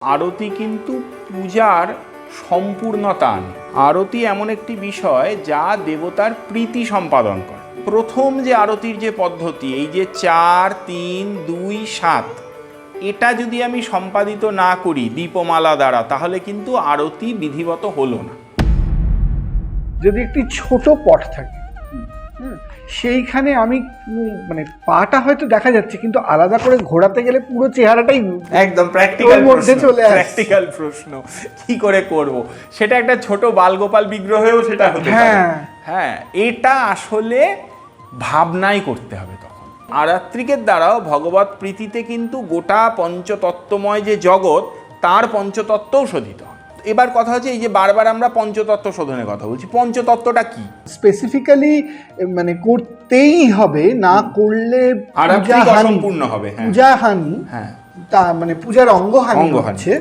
আরতি কিন্তু পূজার সম্পূর্ণতা আনে। আরতি এমন একটি বিষয় যা দেবতার প্রীতি সম্পাদন করে। প্রথম যে আরতির যে পদ্ধতি, এই যে 4, 3, 2, 7, এটা যদি আমি সম্পাদিত না করি দীপমালা দ্বারা, তাহলে কিন্তু আরতি বিধিবত হলো না। যদি একটি ছোট পট থাকে, সেইখানে আমি মানে পাটা হয়তো দেখা যাচ্ছে, কিন্তু আলাদা করে ঘোরাতে গেলে পুরো চেহারাটাই একদম প্র্যাকটিক্যাল মধ্যে চলে আসে। প্র্যাকটিক্যাল প্রশ্ন কি করে করব, সেটা একটা ছোট বালগোপাল বিগ্রহেও সেটা হতে পারে। হ্যাঁ, এটা আসলে ভাবনাই করতে হবে। তখন আরাত্রিকের দ্বারাও ভগবত প্রীতিতে কিন্তু গোটা পঞ্চতত্ত্বময় যে জগৎ, তার পঞ্চতত্ত্বও শোধিত হয়। এবার কথা হচ্ছে, এই যে বারবার আমরা পঞ্চতত্ত্ব শোধনের কথা বলছি, পঞ্চতত্ত্বটা কি স্পেসিফিক্যালি মানে করতেই হবে, না করলে অসম্পূর্ণ হবে। পূজা হানি, হ্যাঁ, তা মানে পূজার অঙ্গহানি হচ্ছে।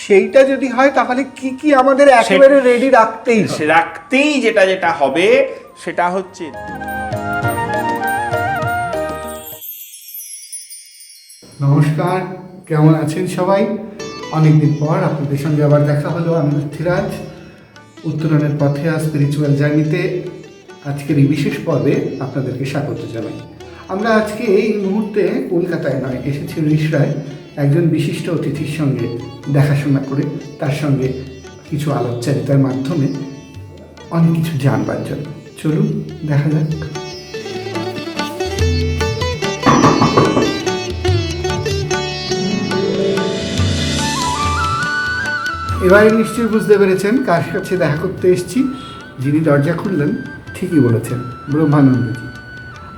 সেইটা যদি হয় তাহলে কি কি আমাদের একেবারে রেডি রাখতেই যেটা হবে সেটা হচ্ছে, নমস্কার, কেমন আছেন সবাই? অনেকদিন পর আপনাদের সঙ্গে আবার দেখা হলো। আমি পৃথ্বীরাজ, উত্তরণের পথে স্পিরিচুয়াল জার্নিতে আজকের এই বিশেষ পর্বে আপনাদেরকে স্বাগত জানাই। আমরা আজকে এই মুহূর্তে কলকাতায় নয়, এসেছি রিষড়ায় একজন বিশিষ্ট অতিথির সঙ্গে দেখাশোনা করে, তার সঙ্গে কিছু আলাপচারিতার মাধ্যমে অনেক কিছু জানবার জন্য। চলুন দেখা যাক। এবারে নিশ্চয়ই বুঝতে পেরেছেন কার কাছে দেখা করতে এসেছি। যিনি দরজা খুললেন ঠিকই বলেছেন, ব্রহ্মানন্দজি।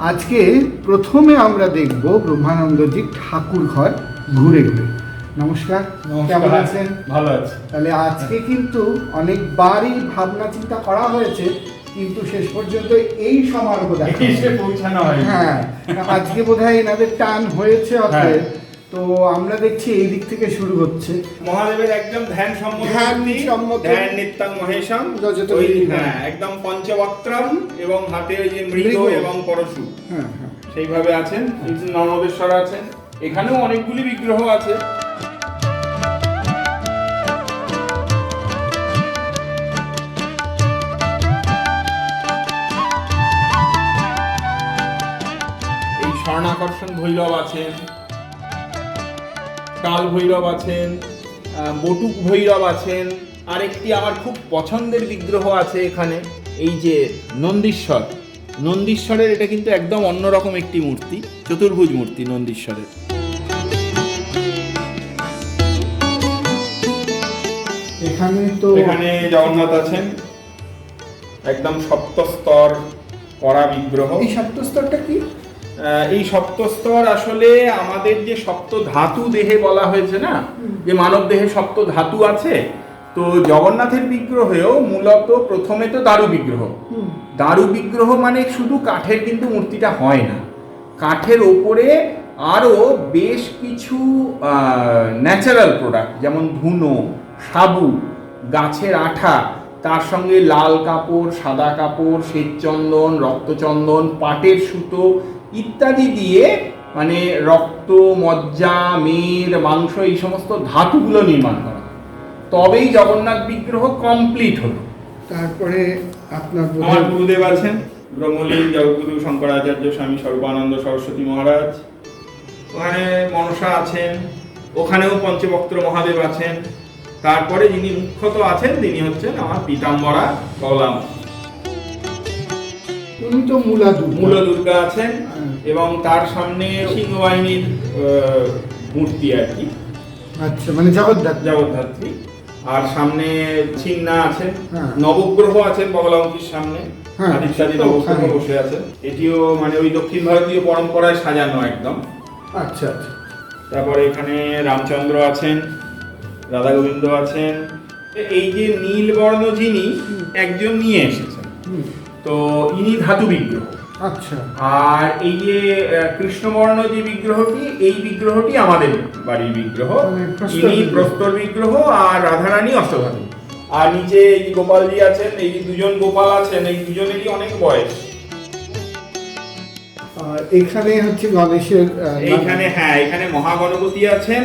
আজকে প্রথমে আমরা দেখব ব্রহ্মানন্দজি ঠাকুর ঘর ঘুরে ঘুরে। নমস্কার, কেমন আছেন? ভালো আছি। তাহলে আজকে কিন্তু অনেকবারই ভাবনা চিন্তা করা হয়েছে, কিন্তু শেষ পর্যন্ত এই সমারোহ পৌঁছানো হয়। হ্যাঁ, আজকে বোধহয় এনাদের টান হয়েছে। অতএব তো আমরা দেখছি এই দিক থেকে শুরু হচ্ছে। মহাদেবের একদম ধ্যান নিত্যং মহেশম, একদম পঞ্চবক্ত্রম, এবং হাতে ওই যে মৃগ এবং পরশু, সেইভাবে আছেন। নর্মদেশ্বর আছেন, এখানেও অনেকগুলি বিগ্রহ আছে। এই স্বর্ণাকর্ষণ ভৈরব আছেন, কাল ভৈরব আছেন, বটুক ভৈরব আছেন। আরেকটি আমার খুব পছন্দের বিগ্রহ আছে এখানে, এই যে নন্দীশ্বরের এটা কিন্তু একদম অন্যরকম একটি মূর্তি, চতুর্ভুজ মূর্তি নন্দীশ্বরের। এখানে জগন্নাথ আছেন, একদম সপ্তস্তর করা বিগ্রহ। এই সপ্তস্তরটা কি? এই সপ্তস্তর আসলে আমাদের যে সপ্ত ধাতু দেহে বলা হয়েছে না, যে মানব দেহে সপ্ত ধাতু আছে, তো জগন্নাথের বিগ্রহেও মূলত প্রথমে তো দারু বিগ্রহ। দারু বিগ্রহ মানে শুধু কাঠের কিন্তু মূর্তিটা হয় না, কাঠের ওপরে আরও বেশ কিছু ন্যাচারাল প্রোডাক্ট, যেমন ধুনো, সাবু, গাছের আঠা, তার সঙ্গে লাল কাপড়, সাদা কাপড়, শ্বেতচন্দন, রক্তচন্দন, পাটের সুতো ইত্যাদি দিয়ে, মানে রক্ত, মজ্জা, মেদ, মাংস, এই সমস্ত ধাতুগুলো নির্মাণ করা, তবেই জগন্নাথ বিগ্রহ কমপ্লিট হলো। তারপরে আপনার গুরুদেব আছেন, ব্রহ্মলীন জগৎগুরু শঙ্করাচার্য স্বামী সর্বানন্দ সরস্বতী মহারাজ। ওখানে মনসা আছেন, ওখানেও পঞ্চবক্ত্র মহাদেব আছেন। তারপরে যিনি মুখ্যত আছেন তিনি হচ্ছেন আমার পীতাম্বরা বলরাম, উনি তো মূল দুর্গা আছেন, এবং তার সামনে সিংহবাহিনীর মূর্তি আর কি। আচ্ছা, মানে জগদ্ধাত্রী। আর সামনে ছিন্না আছেন, নবগ্রহ আছেন বগলামুখীর সামনে, আদিত্যাদি নবগ্রহ বসে আছেন। এটিও মানে ওই দক্ষিণ ভারতীয় পরম্পরায় সাজানো একদম। আচ্ছা আচ্ছা। তারপরে এখানে রামচন্দ্র আছেন, রাধা গোবিন্দ আছেন। এই যে নীলবর্ণ যিনি একজন নিয়ে এসেছেন, তো ইনি ধাতু বিগ্রহ। আচ্ছা। আর এই যে কৃষ্ণবর্ণ যে বিগ্রহটি, এই বিগ্রহটি আমাদের বাড়ির বিগ্রহ, ইনি প্রস্তর বিগ্রহ, আর রাধারানী অষ্টধাতু। আর নিচে এই গোপালজি আছেন, এই দুজন গোপাল আছেন, এই দুজনেরই অনেক বয়স। এখানে হচ্ছে গণেশের, এখানে মহাগণপতি আছেন,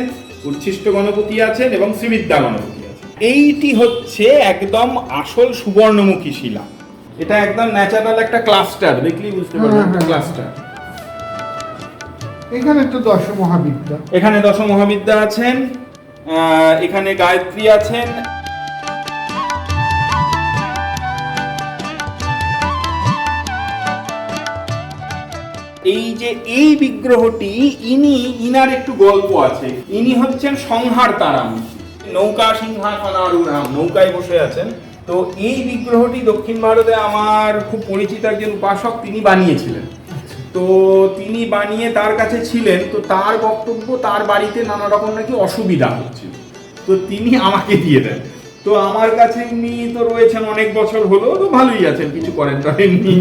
উচ্ছিষ্ট গণপতি আছেন এবং শ্রীবিদ্যা গণপতি আছেন। এইটি হচ্ছে একদম আসল সুবর্ণমুখী শিলা। এটা একদম ন্যাচারাল একটা ক্লাস্টার, দেখলেই বুঝতে পারবেন একটা ক্লাস্টার। এখানে তো দশ মহাবিদ্যা, এখানে দশ মহাবিদ্যা আছেন, এখানে গায়ত্রী আছেন। এই যে এই বিগ্রহটি, ইনার একটু গল্প আছে। ইনি হচ্ছেন সংহার তারাম, নৌকা সিংহাসনারূঢ়াম, নৌকায় বসে আছেন। তো এই বিগ্রহটি দক্ষিণ ভারতে আমার খুব পরিচিত একজন উপাসক তিনি বানিয়েছিলেন। তো তিনি বানিয়ে তার কাছে ছিলেন, তো তার বক্তব্য তার বাড়িতে নানা রকম নাকি অসুবিধা হচ্ছিল, তো তিনি আমাকে দিয়ে দেন। তো আমার কাছে উনি তো রয়েছেন অনেক বছর হলো, তো ভালোই আছেন, কিছু করেন টরেননি।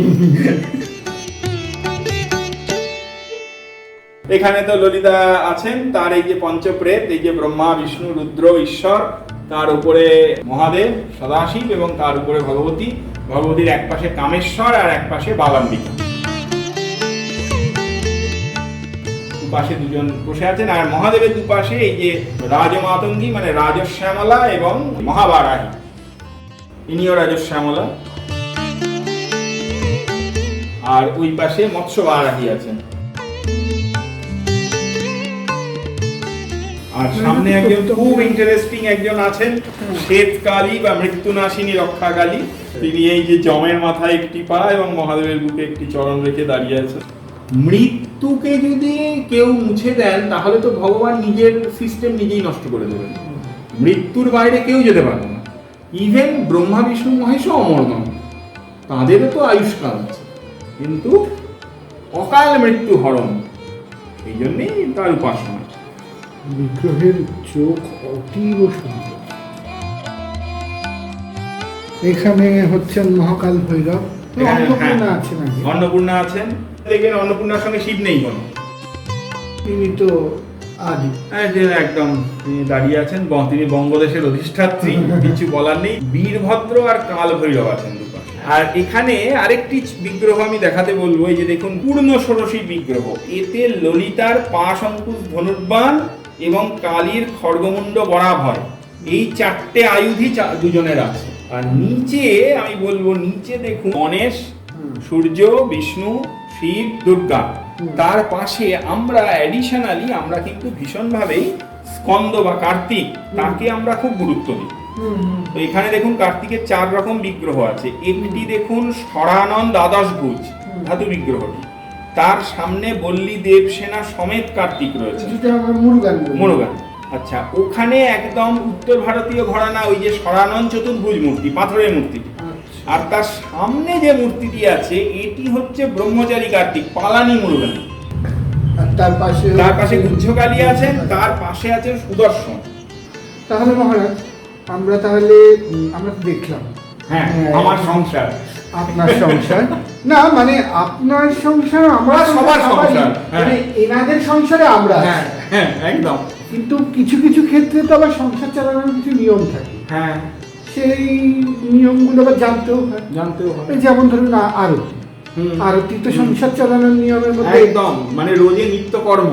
এখানে তো ললিতা আছেন, তার এই যে পঞ্চপ্রেত, এই যে ব্রহ্মা বিষ্ণু রুদ্র ঈশ্বর, তার উপরে মহাদেব সদাশিব এবং তার উপরে ভগবতী। ভগবতীর এক পাশে কামেশ্বর আর এক পাশে বালাম্বিকা, দুপাশে দুজন বসে আছেন। আর মহাদেবের দুপাশে এই যে রাজমাতঙ্গী মানে রাজশ্যামলা এবং মহাবারাহী, ইনিও রাজশ্যামলা। আর ওই পাশে মৎস্যবারাহী আছেন। আর সামনে একজন খুব ইন্টারেস্টিং একজন আছেন, শ্বেতকালী বা মৃত্যুনাশিনী রক্ষাকালী। তিনি এই যে যমের মাথায় একটি পা এবং মহাদেবের বুকে একটি চরণ রেখে দাঁড়িয়ে আছেন। মৃত্যুকে যদি কেউ মুছে দেন তাহলে তো ভগবান নিজের সিস্টেম নিজেই নষ্ট করে দেবেন। মৃত্যুর বাইরে কেউ যেতে পারবে না। ইভেন ব্রহ্মা বিষ্ণু মহেশও অমর নন, তাদেরও তো আয়ুষ্কাল আছে, কিন্তু অকাল মৃত্যু হরণ, এই জন্যেই তার উপাসনা। বিগ্রহের চোখ অতীব সুন্দর। এখানে হচ্ছেন মহাকাল ভৈরব, অন্নপূর্ণা আছে নাকি? অন্নপূর্ণা আছেন, দেখবেন অন্নপূর্ণার সঙ্গে শিব নেই কোনো, তিনি তো আদি একদম তিনি দাঁড়িয়ে আছেন, তিনি বঙ্গদেশের অধিষ্ঠাত্রী, কিছু বলার নেই। বীরভদ্র আর কাল ভৈরব আছেন দুপাশে। আর এখানে আরেকটি বিগ্রহ আমি দেখাতে বলবো, এই যে দেখুন পূর্ণ ষোড়শী বিগ্রহ। এতে ললিতার পাশ অঙ্কুশ ধনুর্বাণ এবং কালীর খড়গমুণ্ড বরাভর, এই চারটে আয়ুধই দুজনের আছে। আর নিচে আমি বলবো, নিচে দেখুন গণেশ, সূর্য, বিষ্ণু, শিব, দুর্গা। তার পাশে আমরা অ্যাডিশনালি আমরা কিন্তু ভীষণভাবেই স্কন্দ বা কার্তিক, তাকে আমরা খুব গুরুত্ব দিই। তো এখানে দেখুন কার্তিকের 4 রকম বিগ্রহ আছে। একটি দেখুন স্বরানন দ্বাদশভুজ ধাতু বিগ্রহটি, তার সামনে বল্লী দেবসেনা সমেত কার্তিক রয়েছে, মুরুগান। আচ্ছা, ওখানে একদম উত্তর ভারতীয় ঘরানা ওই যে স্বরানন চতুর্ভুজ মূর্তি, পাথরের মূর্তিটি। আর তার সামনে যে মূর্তিটি আছে এটি হচ্ছে ব্রহ্মচারী কার্তিক, পালানি মুরুগান। তার পাশে গুচ্ছকালী আছেন, তার পাশে আছেন সুদর্শন। তাহলে মহারাজ আমরা দেখলাম, হ্যাঁ, আমার সংসার, আপনার সংসার না মানে আপনার সংসার, আমরা সবার সংসার, মানে এনাদের সংসারে আমরা, হ্যাঁ একদম। কিন্তু কিছু কিছু ক্ষেত্রে তো আবার সংসার চালানোর কিছু নিয়ম থাকে, হ্যাঁ, সেই নিয়মগুলো আবার জানতেও হয়। যেমন ধরুন আরতি তো সংসার চালানোর নিয়মের মধ্যে একদম, মানে রোজে নিত্যকর্ম।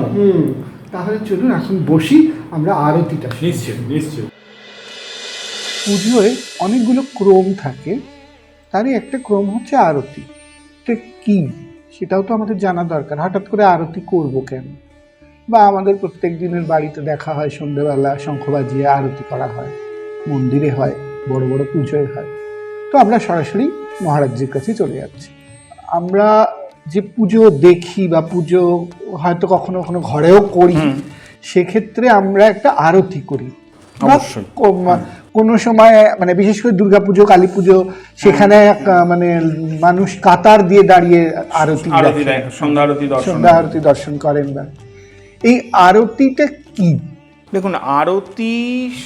তাহলে চলুন এখন বসি, আমরা আরতিটা। নিশ্চয়। পুজোয় অনেকগুলো ক্রম থাকে, তারই একটা ক্রম হচ্ছে আরতি। তো কি সেটাও তো আমাদের জানা দরকার। হঠাৎ করে আরতি করব কেন? বা আমাদের প্রত্যেক দিনের বাড়িতে দেখা হয় সন্ধ্যেবেলা শঙ্খ বাজিয়ে আরতি করা হয়, মন্দিরে হয়, বড় বড় পুজোয় হয়। তো আমরা সরাসরি মহারাজজির কাছে চলে যাচ্ছি। আমরা যে পুজো দেখি বা পুজো হয়তো কখনো কখনো ঘরেও করি, সেক্ষেত্রে আমরা একটা আরতি করি। কোনো সময় মানে বিশেষ করে দুর্গাপুজো, কালী পুজো, সেখানে মানে মানুষ কাতার দিয়ে দাঁড়িয়ে আরতি সন্ধ্যা আরতি দর্শন করেন। বা এই আরতিটা কি? দেখুন, আরতি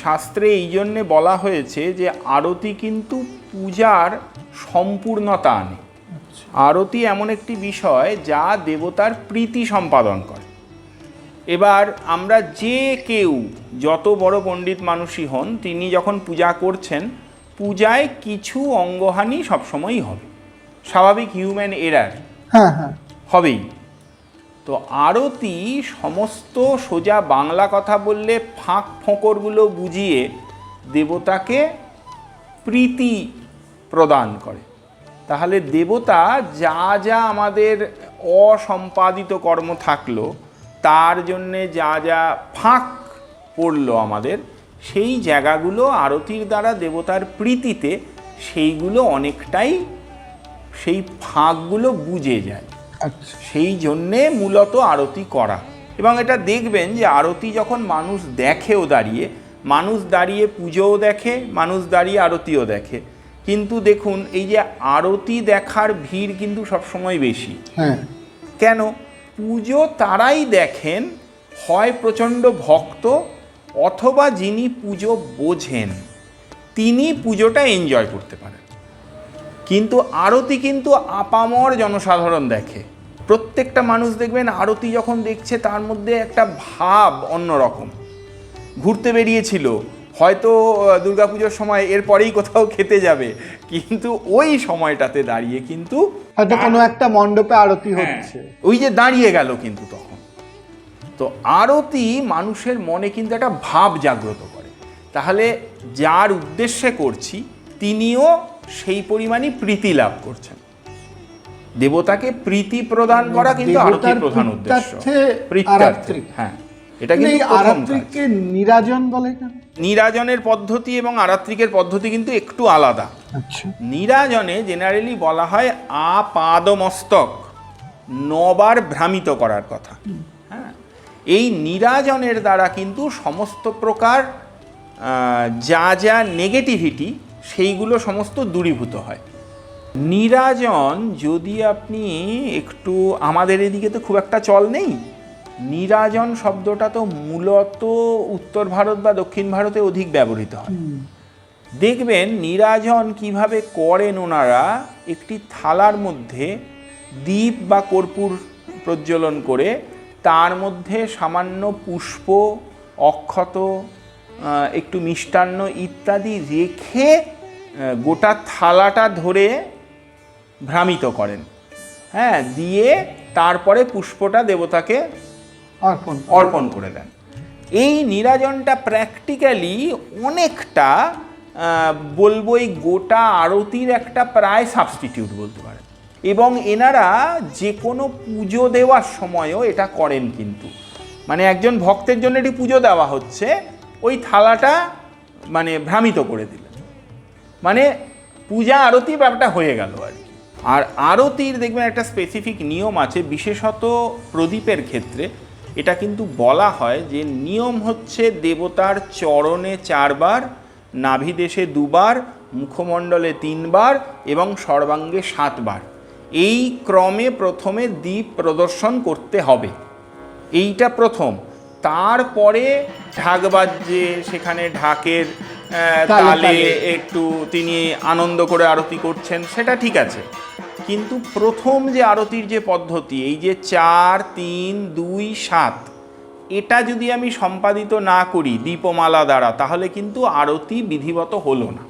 শাস্ত্রে এই জন্যে বলা হয়েছে যে আরতি কিন্তু পূজার সম্পূর্ণতা আনে। আরতি এমন একটি বিষয় যা দেবতার প্রীতি সম্পাদন করে। এবার আমরা যে কেউ যত বড় পণ্ডিত মানুষই হন, তিনি যখন পূজা করছেন, পূজায় কিছু অঙ্গহানি সবসময়ই হবে, স্বাভাবিক হিউম্যান এরার হবেই। তো আরতি সমস্ত সোজা বাংলা কথা বললে ফাঁক ফোঁকরগুলো বুঝিয়ে দেবতাকে প্রীতি প্রদান করে। তাহলে দেবতা যা যা আমাদের অসম্পাদিত কর্ম থাকলো, তার জন্যে যা যা ফাঁক পড়লো আমাদের, সেই জায়গাগুলো আরতির দ্বারা দেবতার প্রীতিতে সেইগুলো অনেকটাই, সেই ফাঁকগুলো বুঝে যায়। আচ্ছা, সেই জন্যে মূলত আরতি করা। এবং এটা দেখবেন যে আরতি যখন মানুষ দেখেও দাঁড়িয়ে, মানুষ দাঁড়িয়ে পুজোও দেখে, মানুষ দাঁড়িয়ে আরতিও দেখে, কিন্তু দেখুন এই যে আরতি দেখার ভিড় কিন্তু সবসময় বেশি। হ্যাঁ, কেন? পুজো তারাই দেখেন হয় প্রচণ্ড ভক্ত, অথবা যিনি পুজো বোঝেন তিনি পুজোটা এনজয় করতে পারেন। কিন্তু আরতি কিন্তু আপামর জনসাধারণ দেখে। প্রত্যেকটা মানুষ দেখবেন আরতি যখন দেখছে তার মধ্যে একটা ভাব অন্যরকম। ঘুরতে বেরিয়েছিল, হয়তো দুর্গাপুজোর সময় এরপরেই কোথাও খেতে যাবে, কিন্তু ওই সময়টাতে দাঁড়িয়ে কিন্তু হয়তো কোনো একটা মণ্ডপে আরতি হচ্ছে, ওই যে দাঁড়িয়ে গেল কিন্তু তখন। তো আরতি মানুষের মনে কিন্তু একটা ভাব জাগ্রত করে। তাহলে যার উদ্দেশ্যে করছি তিনিও সেই পরিমাণই প্রীতি লাভ করছেন। দেবতাকে প্রীতি প্রদান করা কিন্তু আরতির প্রধান উদ্দেশ্য। প্রীত্যার্থে, হ্যাঁ, এটা কিন্তু আরাত্রিককে নিরাজন বলে কেন? নিরাজনের পদ্ধতি এবং আরাত্রিকের পদ্ধতি কিন্তু একটু আলাদা। আচ্ছা, নিরাজনে জেনারেলি বলা হয় আপাদমস্তক 9 বার ভ্রামিত করার কথা। হ্যাঁ, এই নিরাজনের দ্বারা কিন্তু সমস্ত প্রকার যা যা নেগেটিভিটি সেইগুলো সমস্ত দূরীভূত হয়। নিরাজন যদি আপনি একটু, আমাদের এদিকে তো খুব একটা চল নেই, নিরাজন শব্দটা তো মূলত উত্তর ভারত বা দক্ষিণ ভারতে অধিক ব্যবহৃত হয়। দেখবেন নিরাজন কিভাবে করেন ওনারা, একটি থালার মধ্যে দীপ বা কর্পূর প্রজ্বলন করে তার মধ্যে সামান্য পুষ্প, অক্ষত, একটু মিষ্টান্ন ইত্যাদি রেখে গোটা থালাটা ধরে ভ্রামিত করেন। হ্যাঁ, দিয়ে তারপরে পুষ্পটা দেবতাকে অর্পণ করে দেন। এই নিরাজনটা প্র্যাকটিক্যালি অনেকটা বলবো এই গোটা আরতির একটা প্রায় সাবস্টিটিউট বলতে পারেন। এবং এনারা যে কোনো পুজো দেওয়ার সময়ও এটা করেন কিন্তু, মানে একজন ভক্তের জন্য এটি পুজো দেওয়া হচ্ছে, ওই থালাটা মানে ভ্রামিত করে দিলেন, মানে পূজা আরতি ব্যাপারটা হয়ে গেল আর কি। আর আরতির দেখবেন একটা স্পেসিফিক নিয়ম আছে, বিশেষত প্রদীপের ক্ষেত্রে এটা কিন্তু বলা হয় যে নিয়ম হচ্ছে দেবতার চরণে 4 বার, নাভিদেশে 2 বার, মুখমণ্ডলে 3 বার এবং সর্বাঙ্গে 7 বার। এই ক্রমে প্রথমে দীপ প্রদর্শন করতে হবে, এইটা প্রথম। তারপরে ঢাক বাজছে, সেখানে ঢাকের তালে একটু তিনি আনন্দ করে আরতি করছেন, সেটা ঠিক আছে। কিন্তু প্রথম যে আরতির যে পদ্ধতি, এই যে 4, 3, 2, 7, এটা যদি আমি সম্পাদিত না করি দীপমালা দ্বারা, তাহলে কিন্তু আরতি বিধিবত হলো না।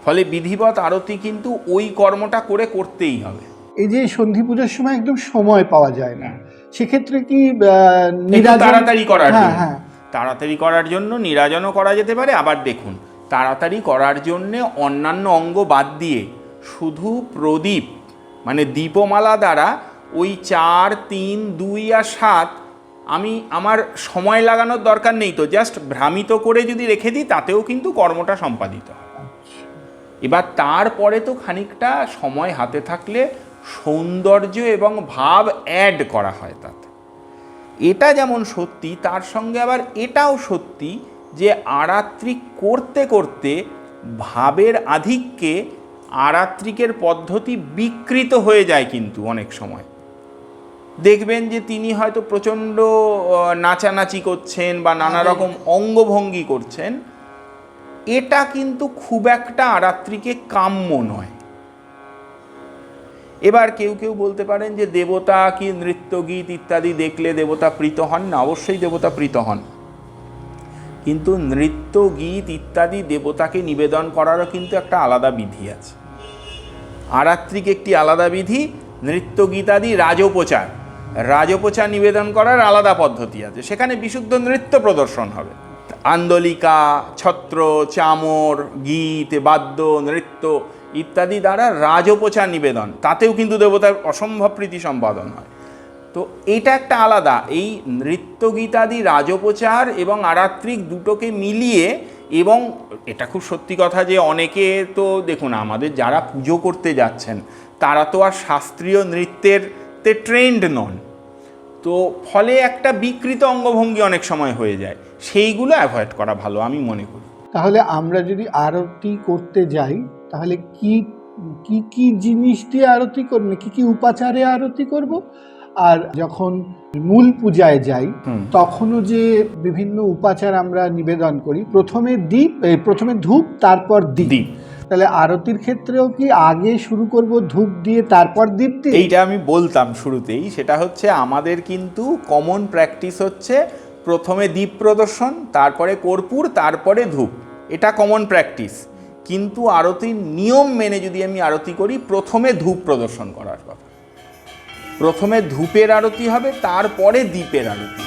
ফলে বিধিবত আরতি কিন্তু ওই কর্মটা করতেই হবে। এই যে সন্ধি পূজার সময় একদম সময় পাওয়া যায় না, সেক্ষেত্রে কি তাড়াতাড়ি করার জন্য, তাড়াতাড়ি করার জন্য নিরাজনও করা যেতে পারে। আবার দেখুন, তাড়াতাড়ি করার জন্যে অন্যান্য অঙ্গ বাদ দিয়ে শুধু প্রদীপ মানে দীপমালা দ্বারা ওই 4, 3, 2 আর 7 আমি আমার সময় লাগানোর দরকার নেই, তো জাস্ট ভ্রামিত করে যদি রেখে দিই তাতেও কিন্তু কর্মটা সম্পাদিত হয়। এবার তারপরে তো খানিকটা সময় হাতে থাকলে সৌন্দর্য এবং ভাব অ্যাড করা হয় তাতে। এটা যেমন সত্যি, তার সঙ্গে আবার এটাও সত্যি যে আরাত্রিক করতে করতে ভাবের আধিক্যে আরাত্রিকের পদ্ধতি বিকৃত হয়ে যায় কিন্তু অনেক সময়। দেখবেন যে তিনি হয়তো প্রচণ্ড নাচানাচি করছেন বা নানা রকম অঙ্গভঙ্গি করছেন, এটা কিন্তু খুব একটা আরাত্রিকে কাম্য নয়। এবার কেউ কেউ বলতে পারেন যে দেবতা কি নৃত্য গীত ইত্যাদি দেখলে দেবতা প্রীত হন না? অবশ্যই দেবতা প্রীত হন, কিন্তু নৃত্য গীত ইত্যাদি দেবতাকে নিবেদন করারও কিন্তু একটা আলাদা বিধি আছে। আরাত্রিক একটি আলাদা বিধি, নৃত্য গীতাদি রাজোপচার, রাজোপচার নিবেদন করার আলাদা পদ্ধতি আছে, সেখানে বিশুদ্ধ নৃত্য প্রদর্শন হবে। আন্দোলিকা, ছত্র, চামর, গীত, বাদ্য, নৃত্য ইত্যাদি দ্বারা রাজোপচার নিবেদন, তাতেও কিন্তু দেবতার অসম্ভব প্রীতি সম্পাদন হয়। তো এটা একটা আলাদা, এই নৃত্য গীতাদি রাজোপচার এবং আরাত্রিক দুটোকে মিলিয়ে। এবং এটা খুব সত্যি কথা যে অনেকে তো দেখুন, আমাদের যারা পুজো করতে যাচ্ছেন তারা তো আর শাস্ত্রীয় নৃত্যের ট্রেন্ড নন, তো ফলে একটা বিকৃত অঙ্গভঙ্গি অনেক সময় হয়ে যায়, সেইগুলো অ্যাভয়েড করা ভালো আমি মনে করি। তাহলে আমরা যদি আরতি করতে যাই তাহলে কি কি কি জিনিস দিয়ে আরতি করব, কি কি উপাচারে আরতি করব, আর যখন মূল পূজায় যাই তখনও যে বিভিন্ন উপাচার আমরা নিবেদন করি, প্রথমে ধূপ তারপর দীপ। তাহলে আরতির ক্ষেত্রেও কি আগে শুরু করব ধূপ দিয়ে তারপর দীপ দিয়ে? এইটা আমি বলতাম শুরুতেই, সেটা হচ্ছে আমাদের কিন্তু কমন প্র্যাকটিস হচ্ছে প্রথমে দীপ প্রদর্শন, তারপরে কর্পূর, তারপরে ধূপ, এটা কমন প্র্যাকটিস। কিন্তু আরতির নিয়ম মেনে যদি আমি আরতি করি, প্রথমে ধূপ প্রদর্শন করার কথা, প্রথমে ধূপের আরতি হবে, তারপরে দীপের আরতি।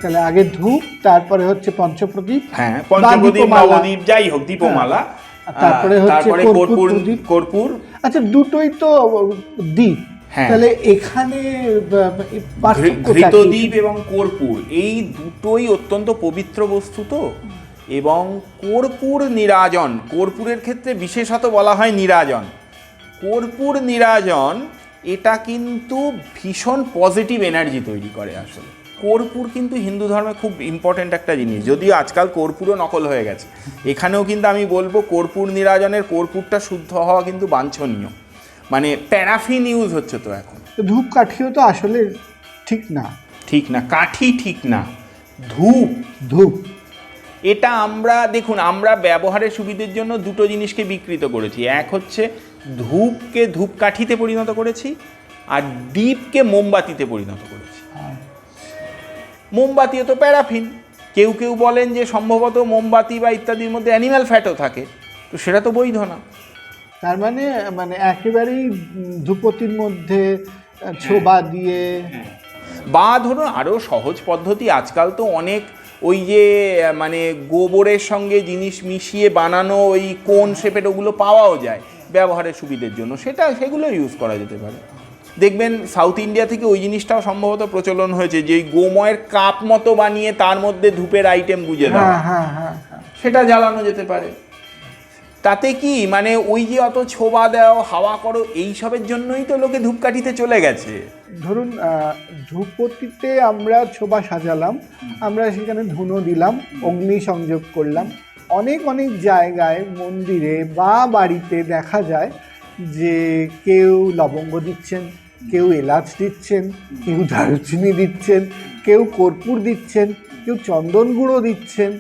তাহলে আগে ধূপ, তারপরে হচ্ছে পঞ্চপ্রদীপ, হ্যাঁ পঞ্চপ্রদীপ, নবদ্বীপ, যাই হোক, দীপমালা, তারপরে হচ্ছে কর্পূর। আচ্ছা, দুটোই তো দ্বীপ। তাহলে এখানে ঘৃতদ্বীপ এবং কর্পূর এই দুটোই অত্যন্ত পবিত্র বস্তু তো, এবং কর্পূর নিরাজন, কর্পূরের ক্ষেত্রে বিশেষত বলা হয় নিরাজন, কর্পূর নিরাজন এটা কিন্তু ভীষণ পজিটিভ এনার্জি তৈরি করে। আসলে কর্পূর কিন্তু হিন্দু ধর্মে খুব ইম্পর্ট্যান্ট একটা জিনিস, যদিও আজকাল কর্পূরও নকল হয়ে গেছে। এখানেও কিন্তু আমি বলবো কর্পূর নিরাজনের কর্পূরটা শুদ্ধ হওয়া কিন্তু বাঞ্ছনীয়, মানে প্যারাফিন ইউজ হচ্ছে তো এখন। ধূপকাঠিও তো আসলে ঠিক না, কাঠি ঠিক না, ধূপ এটা আমরা দেখুন, আমরা ব্যবহারের সুবিধের জন্য দুটো জিনিসকে বিকৃত করেছি। এক হচ্ছে ধূপকে ধূপকাঠিতে পরিণত করেছি, আর দীপকে মোমবাতিতে পরিণত করেছি। মোমবাতিও তো প্যারাফিন, কেউ কেউ বলেন যে সম্ভবত মোমবাতি বা ইত্যাদির মধ্যে অ্যানিম্যাল ফ্যাটও থাকে, তো সেটা তো বৈধ না। তার মানে একেবারেই ধূপতির মধ্যে ছোবা দিয়ে, বা ধরুন আরও সহজ পদ্ধতি, আজকাল তো অনেক ওই যে মানে গোবরের সঙ্গে জিনিস মিশিয়ে বানানো ওই কোন শেপের ওগুলো পাওয়াও যায় ব্যবহারের সুবিধের জন্য, সেগুলো ইউজ করা যেতে পারে। দেখবেন সাউথ ইন্ডিয়া থেকে ওই জিনিসটাও সম্ভবত প্রচলন হয়েছে, যে গোময়ের কাপ মতো বানিয়ে তার মধ্যে ধূপের আইটেম গুজে দেওয়া, সেটা জ্বালানো যেতে পারে। তাতে কি মানে ওই যে অত ছোবা দাও, হাওয়া করো, এইসবের জন্যই তো লোকে ধূপকাঠিতে চলে গেছে। ধরুন ধূপতিতে আমরা ছোবা সাজালাম, আমরা সেখানে ধুনো দিলাম, অগ্নি সংযোগ করলাম। অনেক জায়গায় মন্দিরে বা বাড়িতে দেখা যায় যে কেউ লবঙ্গ দিচ্ছেন, কেউ এলাচ দিচ্ছেন, কেউ দারুচিনি দিচ্ছেন, কেউ কর্পূর দিচ্ছেন, কেউ চন্দন গুঁড়ো দিচ্ছেন,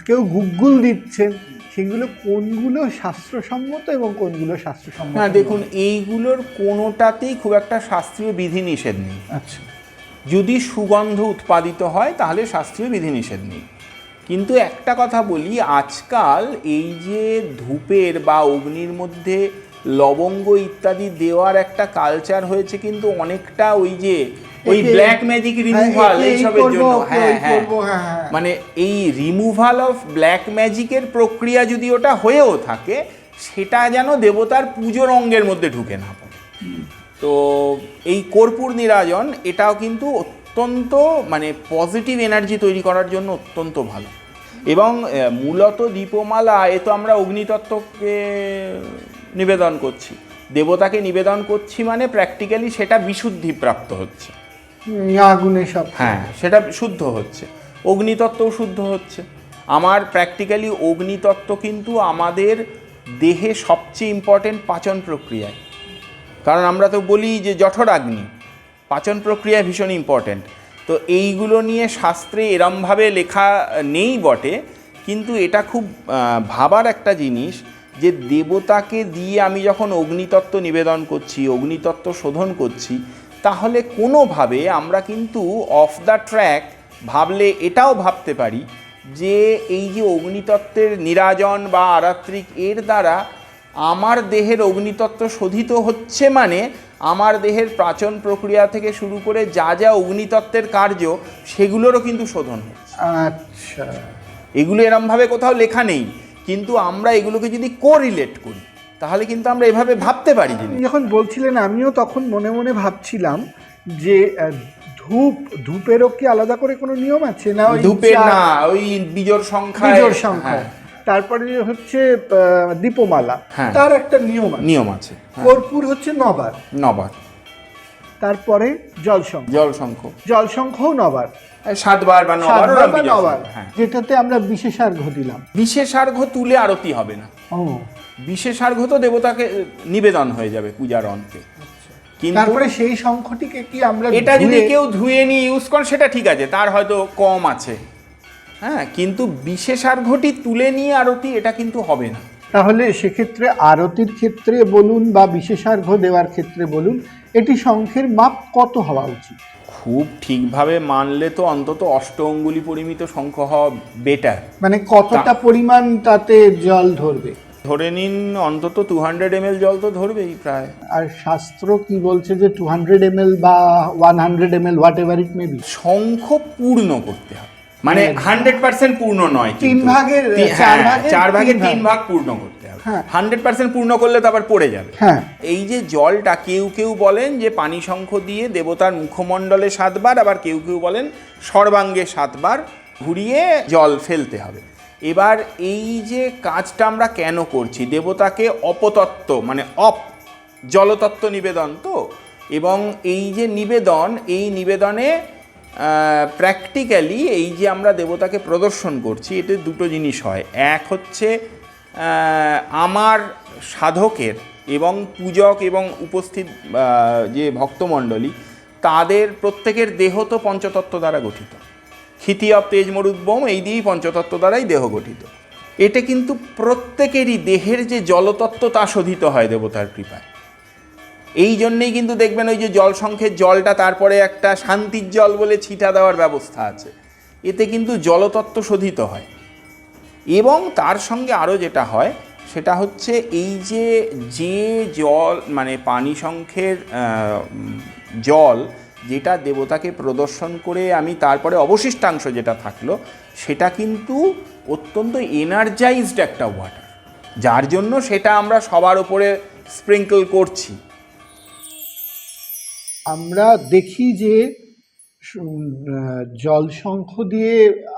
কেউ গুগ্গুল দিচ্ছেন। সেগুলো কোনগুলো শাস্ত্রসম্মত এবং কোনগুলো শাস্ত্রসম্মত? না দেখুন, এইগুলোর কোনোটাতেই খুব একটা শাস্ত্রীয় বিধিনিষেধ নেই। আচ্ছা, যদি সুগন্ধ উৎপাদিত হয় তাহলে শাস্ত্রীয় বিধিনিষেধ নেই। কিন্তু একটা কথা বলি, আজকাল এই যে ধূপের বা অগ্নির মধ্যে লবঙ্গ ইত্যাদি দেওয়ার একটা কালচার হয়েছে, কিন্তু অনেকটা ওই ব্ল্যাক ম্যাজিক রিমুভাল এইসবের জন্য। মানে এই রিমুভাল অফ ব্ল্যাক ম্যাজিকের প্রক্রিয়া যদি ওটা হয়েও থাকে, সেটা যেন দেবতার পুজোর অঙ্গের মধ্যে ঢুকে না পড়ে। তো এই কর্পূর নিরাজন এটাও কিন্তু অত্যন্ত মানে পজিটিভ এনার্জি তৈরি করার জন্য অত্যন্ত ভালো। এবং মূলত দীপমালা এ তো আমরা অগ্নিতত্ত্বকে নিবেদন করছি, দেবতাকে নিবেদন করছি, মানে প্র্যাকটিক্যালি সেটা বিশুদ্ধি প্রাপ্ত হচ্ছে, আগুনে সব, হ্যাঁ সেটা শুদ্ধ হচ্ছে, অগ্নিতত্ত্বও শুদ্ধ হচ্ছে। আমার প্র্যাকটিক্যালি অগ্নিতত্ত্ব কিন্তু আমাদের দেহে সবচেয়ে ইম্পর্টেন্ট পাচন প্রক্রিয়ায়, কারণ আমরা তো বলি যে জঠরাগ্নি, পাচন প্রক্রিয়া ভীষণ ইম্পর্টেন্ট। তো এইগুলো নিয়ে শাস্ত্রে এরমভাবে লেখা নেই বটে, কিন্তু এটা খুব ভাবার একটা জিনিস যে দেবতাকে দিয়ে আমি যখন অগ্নিতত্ত্ব নিবেদন করছি, অগ্নিতত্ত্ব শোধন করছি, তাহলে কোনোভাবে আমরা কিন্তু অফ দ্য ট্র্যাক ভাবলে এটাও ভাবতে পারি যে এই যে অগ্নিতত্ত্বের নিরাজন বা আরাত্রিক এর দ্বারা আমার দেহের অগ্নিতত্ত্ব শোধিত হচ্ছে, মানে আমার দেহের প্রাচন প্রক্রিয়া থেকে শুরু করে যা যা অগ্নিতত্ত্বের কার্য সেগুলোরও কিন্তু শোধন হচ্ছে। আচ্ছা, এগুলো এরমভাবে কোথাও লেখা নেই, কিন্তু আমরা এগুলোকে যদি কোরিলেট করি তাহলে কিন্তু আমরা এভাবে ভাবতে পারি। যখন বলছিলেন আমিও তখন মনে মনে ভাবছিলাম যে ধূপেরও কি আলাদা করে কোনো নিয়ম আছে না? ধূপের না, ওই বিজোড় সংখ্যা। তারপরে হচ্ছে দীপমালা, হ্যাঁ, তার একটা নিয়ম আছে। কর্পূর হচ্ছে নবার। তারপরে জলশঙ্খও নবার, 7 বার বা 9 বার, যেটাতে আমরা বিশেষার্ঘ্য দিলাম। বিশেষার্ঘ্য তুলে আরতি হবে না, বিশেষার্ঘ্য তো দেবতাকে নিবেদন হয়ে যাবে পূজার অন্তে। তারপরে সেই শঙ্খটিকে কি আমরা এটা যদি কেউ ধুয়ে নিয়ে ইউজ করেন সেটা ঠিক আছে, তার হয়তো কম আছে, হ্যাঁ, কিন্তু বিশেষার্ঘ্যটি তুলে নিয়ে আরতি এটা কিন্তু হবে না। তাহলে সেক্ষেত্রে আরতির ক্ষেত্রে বলুন বা বিশেষার্ঘ্য দেওয়ার ক্ষেত্রে বলুন, এটি শঙ্খের মাপ কত হওয়া উচিত? খুব ঠিকভাবে মানলে তো অন্তত 8 অঙ্গুলি পরিমিত শঙ্খ হওয়া বেটার। মানে কতটা পরিমাণ তাতে জল ধরবে? ধরে নিন অন্তত 200 ml জল তো ধরবেই প্রায়। আর শাস্ত্র কি বলছে যে 200 ml বা 100 ml, whatever it may be, শঙ্খ পূর্ণ করতে হবে, মানে 100% পূর্ণ নয়, 4 ভাগের 3 ভাগ পূর্ণ করতে হবে। 100% পূর্ণ করলে তো আবার পড়ে যাবে। এই যে জলটা কেউ কেউ বলেন যে পানি শঙ্খ দিয়ে দেবতার মুখমণ্ডলে 7 বার, আবার কেউ কেউ বলেন সর্বাঙ্গে 7 বার ঘুরিয়ে জল ফেলতে হবে। এবার এই যে কাজটা আমরা কেন করছি, দেবতাকে অপতত্ত্ব মানে জলতত্ত্ব নিবেদন তো, এবং এই যে নিবেদন, এই নিবেদনে প্র্যাকটিক্যালি এই যে আমরা দেবতাকে প্রদর্শন করছি, এতে দুটো জিনিস হয়। এক হচ্ছে আমার সাধকের এবং পূজক এবং উপস্থিত যে ভক্তমণ্ডলী তাদের প্রত্যেকের দেহ তো পঞ্চতত্ত্ব দ্বারা গঠিত, ক্ষিতি অপ তেজ মরুদ্বোম এই দিয়েই পঞ্চতত্ত্ব দ্বারাই দেহ গঠিত। এটা কিন্তু প্রত্যেকেরই দেহের যে জলতত্ত্ব তা শোধিত হয় দেবতার কৃপায়। এই জন্যেই কিন্তু দেখবেন ওই যে জলশঙ্খের জলটা তারপরে একটা শান্তির জল বলে ছিটা দেওয়ার ব্যবস্থা আছে, এতে কিন্তু জলতত্ত্ব শোধিত হয়। এবং তার সঙ্গে আরও যেটা হয় সেটা হচ্ছে এই যে জল মানে পানি শঙ্খের জল যেটা দেবতাকে প্রদর্শন করে আমি তারপরে অবশিষ্টাংশ যেটা থাকলো সেটা কিন্তু অত্যন্ত এনার্জাইজড একটা ওয়াটার, যার জন্য সেটা আমরা সবার উপরে স্প্রিঙ্কল করছি। আমরা দেখি যে জলশঙ্খ দিয়ে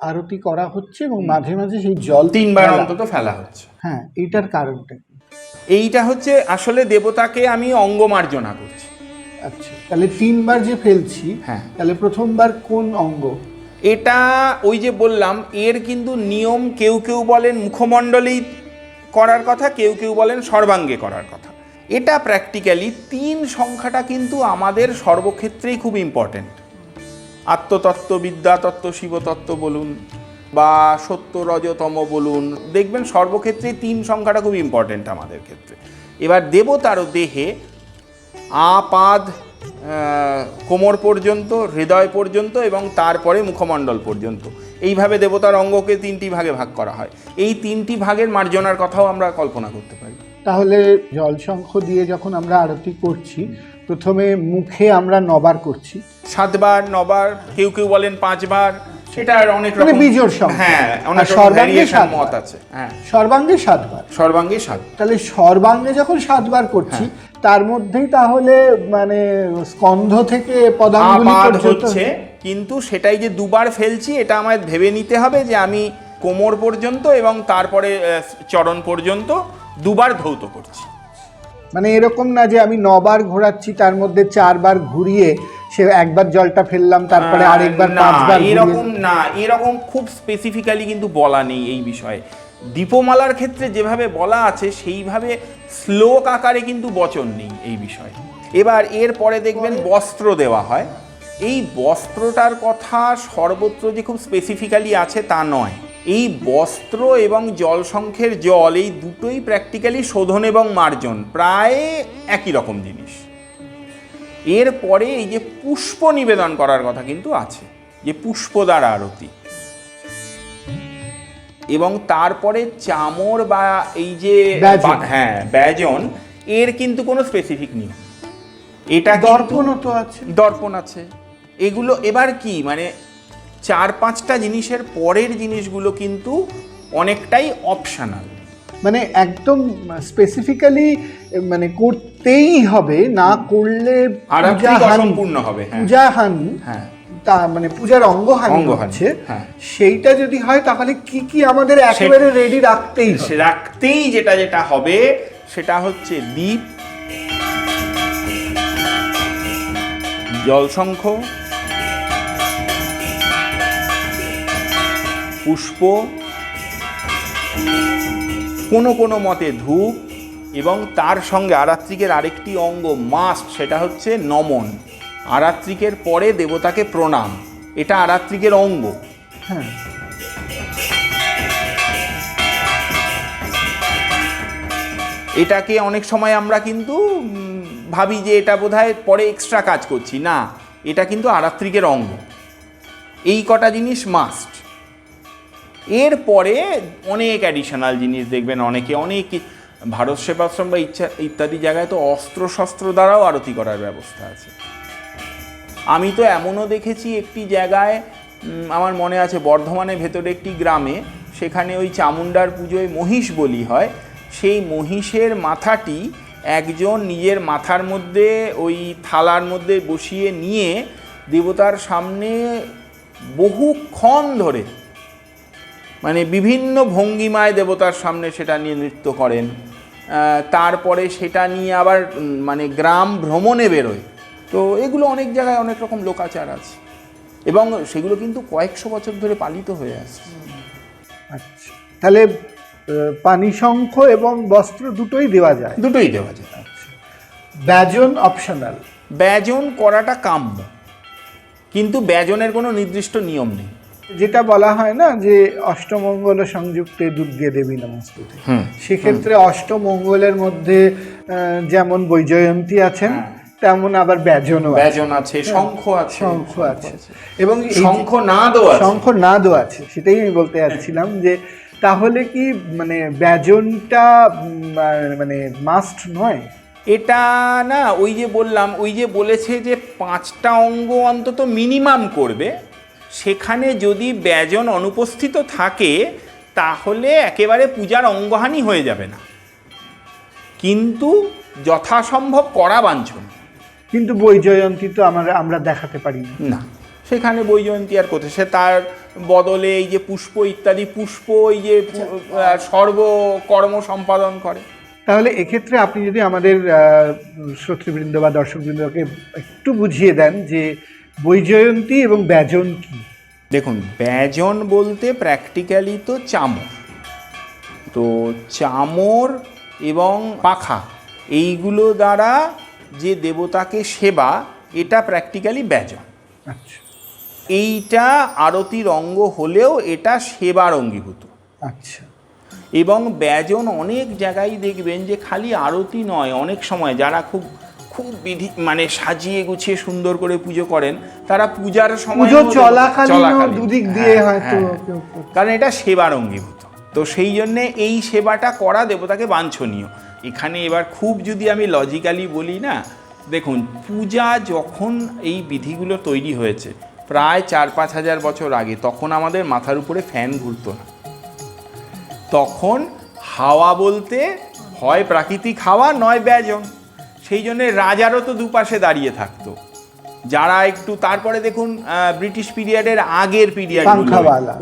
আরতি করা হচ্ছে এবং মাঝে মাঝে সেই জল 3 বার অন্তত ফেলা হচ্ছে। হ্যাঁ, এইটার কারণটা কি? এইটা হচ্ছে আসলে দেবতাকে আমি অঙ্গমার্জনা করছি। আচ্ছা, তাহলে 3 বার যে ফেলছি, হ্যাঁ, তাহলে প্রথমবার কোন অঙ্গ? এটা ওই যে বললাম এর কিন্তু নিয়ম, কেউ কেউ বলেন মুখমণ্ডলেই করার কথা, কেউ কেউ বলেন সর্বাঙ্গে করার কথা। এটা প্র্যাকটিক্যালি 3 সংখ্যাটা কিন্তু আমাদের সর্বক্ষেত্রেই খুব ইম্পর্টেন্ট। আত্মতত্ত্ব, বিদ্যাতত্ত্ব, শিবতত্ত্ব বলুন বা সত্য রজতম বলুন, দেখবেন সর্বক্ষেত্রেই 3 সংখ্যাটা খুব ইম্পর্টেন্ট আমাদের ক্ষেত্রে। এবার দেবতারও দেহে পাদ কোমর পর্যন্ত, হৃদয় পর্যন্ত এবং তারপরে মুখমণ্ডল পর্যন্ত, এইভাবে দেবতার অঙ্গকে 3টি ভাগে ভাগ করা হয়। এই 3টি ভাগের মার্জনার কথাও আমরা কল্পনা করতে পারি। তাহলে জলশঙ্খ দিয়ে যখন আমরা আরতি করছি, প্রথমে মুখে আমরা 9 বার করছি, 7 বার 9 বার, কেউ কেউ বলেন 5 বার, সেটা অনেক রকম বিজোড় সংখ্যা। হ্যাঁ, অনেক সর্বাঙ্গে 7 মত আছে। হ্যাঁ, সর্বাঙ্গে 7 বার, সর্বাঙ্গে 7। তাহলে সর্বাঙ্গে যখন 7 বার করছি, তার মধ্যেই তাহলে মানে স্কন্ধ থেকে পদাঙ্গুলি হচ্ছে, কিন্তু সেটাই যে 2 বার ফেলছি এটা আমায় ভেবে নিতে হবে যে আমি কোমর পর্যন্ত এবং তারপরে চরণ পর্যন্ত 2 বার ধৌত করছি। মানে এরকম না যে আমি 9 বার ঘোরাচ্ছি, তার মধ্যে 4 বার ঘুরিয়ে সে একবার জলটা ফেললাম, তারপরে আরেকবার 5 বার। এরকম না, এরকম খুব স্পেসিফিক্যালি কিন্তু বলা নেই এই বিষয়ে। দীপমালার ক্ষেত্রে যেভাবে বলা আছে সেইভাবে শ্লোক আকারে কিন্তু বচন নেই এই বিষয়ে। এবার এর পরে দেখবেন বস্ত্র দেওয়া হয়। এই বস্ত্রটার কথা সর্বত্র যে খুব স্পেসিফিক্যালি আছে তা নয়। এই বস্ত্র এবং জলসংখ্যের জল এই দুটোই প্র্যাকটিক্যালি শোধন এবং মার্জন প্রায় একই রকম জিনিস। এরপরে এই যে পুষ্প নিবেদন করার কথা কিন্তু আছে, যে পুষ্প দ্বারা আরতি, এবং তারপরে চামর বা এই যে হ্যাঁ ব্যজন, এর কিন্তু কোনো স্পেসিফিক নিয়ম। এটা দর্পণও তো আছে, দর্পণ আছে। এগুলো এবার কি মানে 4-5টা জিনিসের পরের জিনিসগুলো কিন্তু অনেকটাই অপশনাল, মানে একদম স্পেসিফিক্যালি মানে করতেই হবে, না করলে অসম্পূর্ণ হবে, পূজা হানি, হ্যাঁ তা মানে পূজার অঙ্গহানি হচ্ছে, সেইটা যদি হয় তাহলে কি কি আমাদের একেবারে রেডি রাখতেই যেটা হবে সেটা হচ্ছে দীপ, জলশঙ্খ, পুষ্প, কোনো মতে ধূপ, এবং তার সঙ্গে আরাত্রিকের আরেকটি অঙ্গ মাস্ট, সেটা হচ্ছে নমন। আরাত্রিকের পরে দেবতাকে প্রণাম, এটা আরাত্রিকের অঙ্গ। হ্যাঁ, এটাকে অনেক সময় আমরা কিন্তু ভাবি যে এটা বোধহয় পরে এক্সট্রা কাজ করছি, না, এটা কিন্তু আরাত্রিকের অঙ্গ। এই কটা জিনিস মাস্ট। এরপরে অনেক অ্যাডিশনাল জিনিস দেখবেন, অনেক ভারত সেবাশ্রম বা ইত্যাদি জায়গায় তো অস্ত্র শস্ত্র দ্বারাও আরতি করার ব্যবস্থা আছে। আমি তো এমনও দেখেছি একটি জায়গায়, আমার মনে আছে বর্ধমানের ভেতরে একটি গ্রামে, সেখানে ওই চামুণ্ডার পুজোয় মহিষ বলি হয়, সেই মহিষের মাথাটি একজন নিজের মাথার মধ্যে ওই থালার মধ্যে বসিয়ে নিয়ে দেবতার সামনে বহুক্ষণ ধরে মানে বিভিন্ন ভঙ্গিমায় দেবতার সামনে সেটা নিয়ে নৃত্য করেন। তারপরে সেটা নিয়ে আবার মানে গ্রাম ভ্রমণে বেরোয়। তো এগুলো অনেক জায়গায় অনেক রকম লোকাচার আছে, এবং সেগুলো কিন্তু কয়েকশো বছর ধরে পালিত হয়ে আসছে। আচ্ছা, তাহলে পানি শঙ্খ এবং বস্ত্র দুটোই দেওয়া যায়? দুটোই দেওয়া যায়। আচ্ছা, ব্যজন অপশনাল? ব্যজন করাটা কাম্য, কিন্তু ব্যজনের কোনো নির্দিষ্ট নিয়ম নেই। যেটা বলা হয় না যে অষ্টমঙ্গল সংযুক্তে দুর্গে দেবী নমস্তুতে, সেক্ষেত্রে অষ্টমঙ্গলের মধ্যে যেমন বৈজয়ন্তী আছেন, তেমন আবার ব্যজন আছে, শঙ্খ আছে, এবং শঙ্খনাদও আছে। সেটাই আমি বলতে যাচ্ছিলাম, যে তাহলে কি মানে ব্যজনটা মানে মাস্ট নয়? এটা না, ওই যে বললাম, ওই যে বলেছে যে 5টা অঙ্গ অন্তত মিনিমাম করবে, সেখানে যদি ব্যজন অনুপস্থিত থাকে তাহলে একেবারে পূজার অঙ্গহানি হয়ে যাবে না, কিন্তু যথাসম্ভব করা বাঞ্ছনীয়। কিন্তু বৈজয়ন্তী তো আমরা দেখাতে পারি না, সেখানে বৈজয়ন্তী আর কোথায়, সে তার বদলে এই যে পুষ্প ইত্যাদি, পুষ্প এই যে সর্বকর্ম সম্পাদন করে। তাহলে এক্ষেত্রে আপনি যদি আমাদের শ্রোতৃবৃন্দ বা দর্শকবৃন্দকে একটু বুঝিয়ে দেন যে বৈজয়ন্তী এবং ব্যজন কি? দেখুন, ব্যজন বলতে প্র্যাকটিক্যালি তো চামর, তো চামর এবং পাখা এইগুলো দ্বারা যে দেবতাকে সেবা, এটা প্র্যাকটিক্যালি ব্যজন। আচ্ছা, এইটা আরতির অঙ্গ হলেও এটা সেবার অঙ্গীভূত। আচ্ছা, এবং ব্যজন অনেক জায়গায় দেখবেন যে খালি আরতি নয়, অনেক সময় যারা খুব বিধি মানে সাজিয়ে গুছিয়ে সুন্দর করে পুজো করেন, তারা পূজার সময় চলাকালীন দুদিক দিয়ে হয়তো, কারণ এটা সেবার অঙ্গীভূত। তো সেই জন্যে এই সেবাটা করা দেবতাকে বাঞ্ছনীয়। এখানে এবার খুব যদি আমি লজিক্যালি বলি না, দেখুন, পূজা যখন এই বিধিগুলো তৈরি হয়েছে প্রায় 4-5 হাজার বছর আগে, তখন আমাদের মাথার উপরে ফ্যান ঘুরতো না। তখন হাওয়া বলতে হয় প্রাকৃতিক হাওয়া, নয় ব্যজন। সেই জন্যে রাজারও তো দুপাশে দাঁড়িয়ে থাকতো যারা একটু, তারপরে দেখুন ব্রিটিশ পিরিয়ডের আগের পিরিয়ড,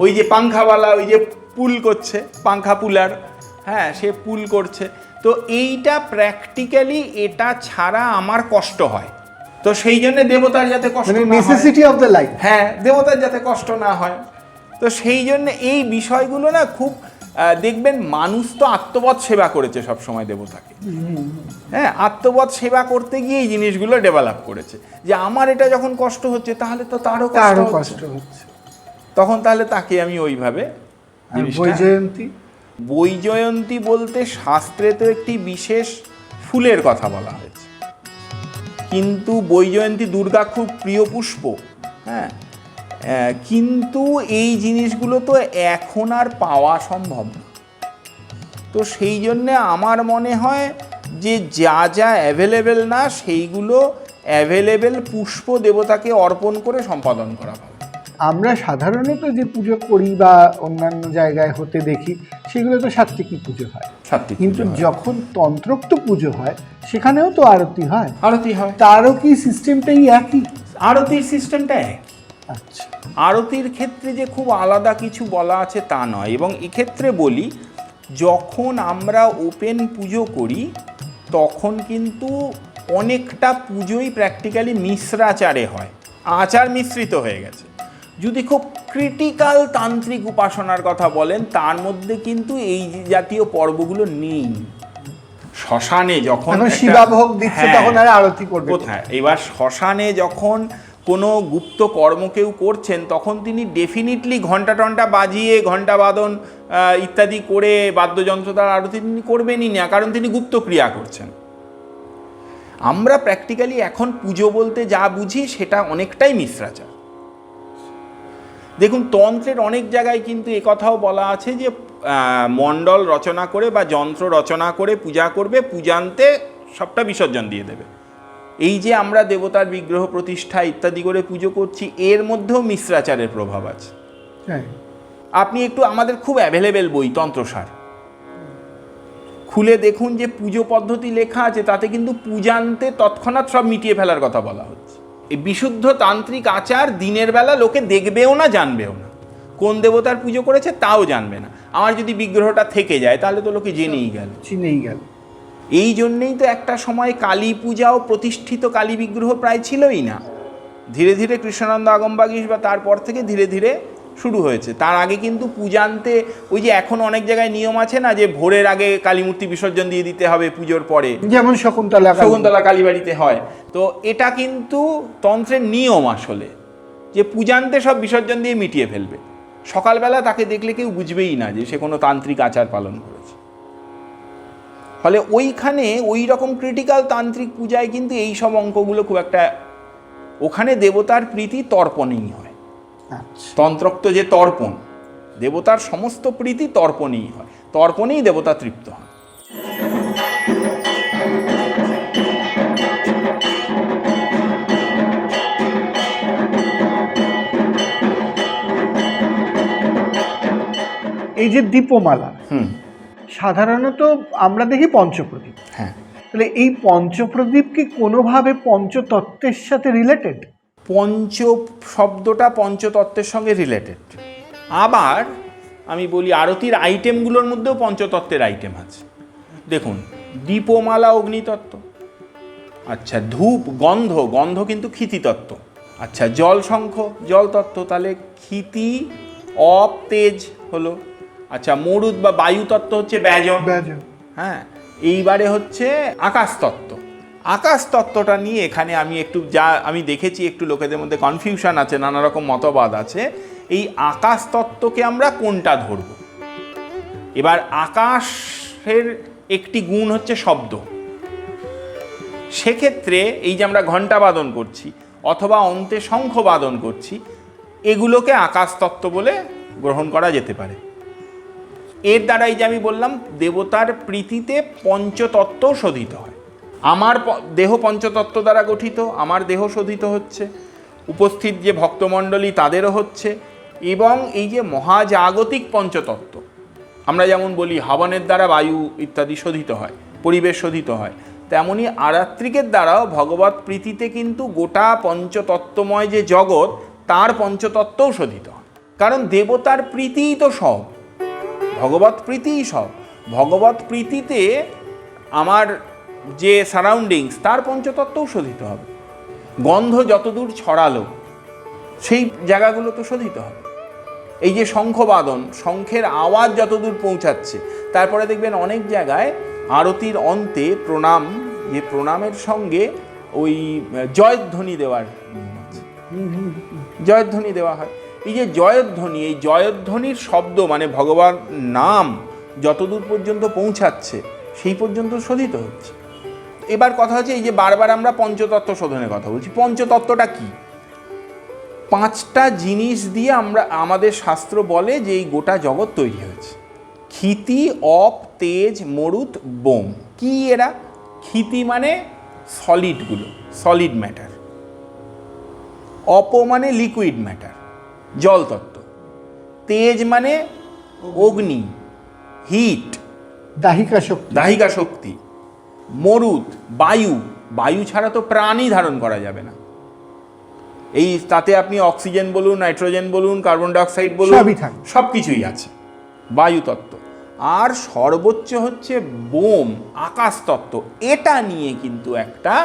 ওই যে পাংখাওয়ালা, ওই যে পুল করছে, পাংখা পুলার, হ্যাঁ, সে পুল করছে। তো এইটা প্র্যাকটিক্যালি এটা ছাড়া আমার কষ্ট হয়, তো সেই জন্য দেবতার যাতে কষ্ট না হয়, নেসেসিটি অফ দ্য লাইফ, হ্যাঁ, দেবতার যাতে কষ্ট না হয়। তো সেই জন্য এই বিষয়গুলো না খুব দেখবেন, মানুষ তো আত্মবৎ সেবা করেছে সব সময় দেবতাকে, হ্যাঁ, আত্মবৎ সেবা করতে গিয়ে এই জিনিসগুলো ডেভেলপ করেছে, যে আমার এটা যখন কষ্ট হচ্ছে তাহলে তো তারও কষ্ট হচ্ছে, তখন তাহলে তাকে আমি ওইভাবে বৈজয়ন্তী? বৈজয়ন্তী বলতে শাস্ত্রে তো একটি বিশেষ ফুলের কথা বলা হয়েছে, কিন্তু বৈজয়ন্তী দুর্গা খুব প্রিয় পুষ্প। হ্যাঁ, কিন্তু এই জিনিসগুলো তো এখন আর পাওয়া সম্ভব না। তো সেই জন্যে আমার মনে হয় যে যা যা অ্যাভেলেবেল না সেইগুলো অ্যাভেলেবেল পুষ্প দেবতাকে অর্পণ করে সম্পাদন করা ভালো। আমরা সাধারণত যে পুজো করি বা অন্যান্য জায়গায় হতে দেখি সেগুলো তো সাত্ত্বিকী পুজো হয়, কিন্তু যখন তন্ত্রোক্ত পুজো হয় সেখানেও তো আরতি হয়। আরতি হয়, তারও কি সিস্টেমটাই একই? আরতির সিস্টেমটা এক। আচ্ছা, আরতির ক্ষেত্রে যে খুব আলাদা কিছু বলা আছে তা নয়। এবং এক্ষেত্রে বলি, যখন আমরা ওপেন পুজো করি তখন কিন্তু অনেকটা পুজোই প্র্যাকটিক্যালি মিশ্রাচারে হয়, আচার মিশ্রিত হয়ে গেছে। যদি খুব ক্রিটিক্যাল তান্ত্রিক উপাসনার কথা বলেন, তার মধ্যে কিন্তু এই জাতীয় পর্বগুলো নেই। শ্মশানে যখন শিবাভোগ দিচ্ছে তখন আর আরতি করবে কোথায়? এবার শ্মশানে যখন কোনো গুপ্ত কর্ম কেউ করছেন তখন তিনি ডেফিনিটলি ঘণ্টা টন্টা বাজিয়ে ঘণ্টা বাদন ইত্যাদি করে বাদ্যযন্ত্র দ্বারা আরতি তিনি করবেনই না, কারণ তিনি গুপ্ত ক্রিয়া করছেন। আমরা প্র্যাকটিক্যালি এখন পুজো বলতে যা বুঝি সেটা অনেকটাই মিশ্রাচার। দেখুন, তন্ত্রের অনেক জায়গায় কিন্তু একথাও বলা আছে যে মণ্ডল রচনা করে বা যন্ত্র রচনা করে পূজা করবে, পূজান্তে সবটা বিসর্জন দিয়ে দেবে। এই যে আমরা দেবতার বিগ্রহ প্রতিষ্ঠা ইত্যাদি করে পুজো করছি, এর মধ্যেও মিশ্রাচারের প্রভাব আছে। আপনি একটু আমাদের খুব অ্যাভেলেবেল বই তন্ত্রসার খুলে দেখুন, যে পুজো পদ্ধতি লেখা আছে তাতে কিন্তু পূজান্তে তৎক্ষণাৎ সব মিটিয়ে ফেলার কথা বলা হচ্ছে। এই বিশুদ্ধ তান্ত্রিক আচার দিনের বেলা লোকে দেখবেও না, জানবেও না, কোন দেবতার পুজো করেছে তাও জানবে না। আমার যদি বিগ্রহটা থেকে যায় তাহলে তো লোকে জেনেই গেল। এই জন্যেই তো একটা সময় কালী পূজাও প্রতিষ্ঠিত কালী বিগ্রহ প্রায় ছিলই না। ধীরে ধীরে কৃষ্ণানন্দ আগমবাগীশ বা তারপর থেকে ধীরে ধীরে শুরু হয়েছে। তার আগে কিন্তু পূজান্তে ওই যে এখন অনেক জায়গায় নিয়ম আছে না, যে ভোরের আগে কালী মূর্তি বিসর্জন দিয়ে দিতে হবে পুজোর পরে, যেমন শকুন্তলা কালীবাড়িতে হয়। তো এটা কিন্তু তন্ত্রের নিয়ম আসলে, যে পূজান্তে সব বিসর্জন দিয়ে মিটিয়ে ফেলবে। সকালবেলা তাকে দেখলে কেউ বুঝবেই না যে সে কোনো তান্ত্রিক আচার পালন করেছে। ফলে ওইখানে ওই রকম ক্রিটিক্যাল তান্ত্রিক পূজায় কিন্তু এই সব অঙ্কগুলো খুব একটা, ওখানে দেবতার প্রীতি তর্পণেই হয়। তন্ত্রোক্ত যে তর্পণ, দেবতার সমস্ত প্রীতি তর্পণেই হয়, তর্পণেই দেবতা তৃপ্ত হন। এই যে দীপমালা, সাধারণত আমরা দেখি পঞ্চপ্রদীপ। হ্যাঁ, তাহলে এই পঞ্চপ্রদীপ কি কোনোভাবে পঞ্চতত্ত্বের সাথে রিলেটেড? পঞ্চ শব্দটা পঞ্চতত্ত্বের সঙ্গে রিলেটেড। আবার আমি বলি, আরতির আইটেমগুলোর মধ্যেও পঞ্চতত্ত্বের আইটেম আছে। দেখুন, দীপমালা অগ্নিতত্ত্ব, আচ্ছা ধূপ গন্ধ কিন্তু ক্ষিতিতত্ত্ব, আচ্ছা জল শঙ্খ জলতত্ত্ব, তাহলে ক্ষিতি অপ তেজ হলো, আচ্ছা মরুদ বা বায়ুতত্ত্ব হচ্ছে ব্যজন। হ্যাঁ, এইবারে হচ্ছে আকাশতত্ত্ব। আকাশতত্ত্বটা নিয়ে এখানে আমি দেখেছি একটু লোকেদের মধ্যে কনফিউশন আছে, নানা রকম মতবাদ আছে। এই আকাশতত্ত্বকে আমরা কোনটা ধরব? এবার আকাশের একটি গুণ হচ্ছে শব্দ। সেক্ষেত্রে এই যে আমরা ঘণ্টা বাদন করছি অথবা অন্তে শঙ্খ বাদন করছি, এগুলোকে আকাশতত্ত্ব বলে গ্রহণ করা যেতে পারে। এর দ্বারা এই যে আমি বললাম, দেবতার প্রীতিতে পঞ্চতত্ত্ব শোধিত হয়। আমার দেহ পঞ্চতত্ত্ব দ্বারা গঠিত, আমার দেহ শোধিত হচ্ছে, উপস্থিত যে ভক্তমণ্ডলী তাদেরও হচ্ছে। এবং এই যে মহাজাগতিক পঞ্চতত্ত্ব, আমরা যেমন বলি হাবনের দ্বারা বায়ু ইত্যাদি শোধিত হয়, পরিবেশ শোধিত হয়, তেমনি আরাত্রিকের দ্বারাও ভগবত প্রীতিতে কিন্তু গোটা পঞ্চতত্ত্বময় যে জগৎ, তার পঞ্চতত্ত্বও শোধিত হয়। কারণ দেবতার প্রীতিই তো সব, ভগবত প্রীতিই সব। ভগবত প্রীতিতে আমার যে সারাউন্ডিংস, তার পঞ্চতত্ত্বও শোধিত হবে। গন্ধ যতদূর ছড়ালো সেই জায়গাগুলো তো শোধিত হবে। এই যে শঙ্খবাদন, শঙ্খের আওয়াজ যতদূর পৌঁছাচ্ছে, তারপরে দেখবেন অনেক জায়গায় আরতির অন্তে প্রণাম, যে প্রণামের সঙ্গে ওই জয়ধ্বনি দেওয়ার, জয়ধ্বনি দেওয়া হয়। এই যে জয়ধ্বনি, এই জয়ধ্বনির শব্দ মানে ভগবান নাম যতদূর পর্যন্ত পৌঁছাচ্ছে সেই পর্যন্ত শোধিত হচ্ছে। এবার কথা হচ্ছে এই যে বারবার আমরা পঞ্চতত্ত্ব শোধনের কথা বলছি, পঞ্চতত্ত্বটা কি? 5টা জিনিস দিয়ে আমাদের শাস্ত্র বলে যে এই গোটা জগৎ তৈরি হয়েছে। ক্ষিতি, অপ, তেজ, মরুত, বোম। কি এরা? ক্ষিতি মানে সলিডগুলো, সলিড ম্যাটার। অপ মানে লিকুইড ম্যাটার, জল তত্ত্ব। তেজ মানে অগ্নি, হিট, দাহিকা শক্তি। মরুত বায়ু, বায়ু ছাড়া তো প্রাণই ধারণ করা যাবে না। এই তাতে আপনি অক্সিজেন বলুন, নাইট্রোজেন বলুন, কার্বন ডাইঅক্সাইড বলুন, সব কিছুই আছে, বায়ুতত্ত্ব। আর সর্বোচ্চ হচ্ছে বোম, আকাশতত্ত্ব। এটা নিয়ে কিন্তু একটা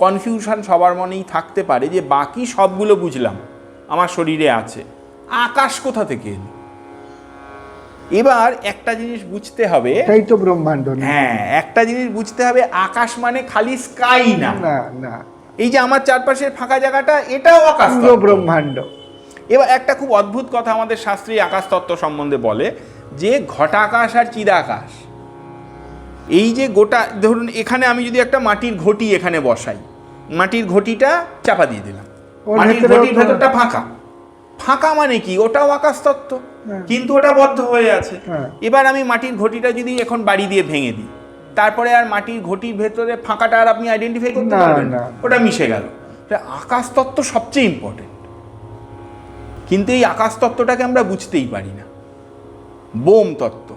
কনফিউশন সবার মনেই থাকতে পারে যে বাকি সবগুলো বুঝলাম, আমার শরীরে আছে, আকাশ কোথা থেকে এলো? এবার একটা জিনিস বুঝতে হবে, এটাই তো ব্রহ্মাণ্ড। হ্যাঁ, একটা জিনিস বুঝতে হবে, আকাশ মানে খালি স্কাই না। না, এই যে আমার চারপাশের ফাঁকা জায়গাটা, এটাও আকাশ, ব্রহ্মাণ্ড। এবার একটা খুব অদ্ভুত কথা আমাদের শাস্ত্রে আকাশ তত্ত্ব সম্বন্ধে বলে যে ঘটাকাশ আর চিদাকাশ। এই যে গোটা, ধরুন এখানে আমি যদি একটা মাটির ঘটি এখানে বসাই, মাটির ঘটিটা চাপা দিয়ে দিলাম, মাটির ঘটির ভেতরটা ফাঁকা। ফাঁকা মানে কি? ওটাও আকাশ তত্ত্ব, কিন্তু ওটা বদ্ধ হয়ে আছে। এবার আমি মাটির ঘটিটা যদি এখন বাড়ি দিয়ে ভেঙে দিই, তারপরে আর মাটির ঘটির ভেতরে ফাঁকাটা আর আপনি আইডেন্টিফাই করতে পারবেন না, ওটা মিশে গেল। আকাশ তত্ত্ব সবচেয়ে ইম্পর্টেন্ট, কিন্তু এই আকাশ তত্ত্বটাকে আমরা বুঝতেই পারি না। বোম তত্ত্ব,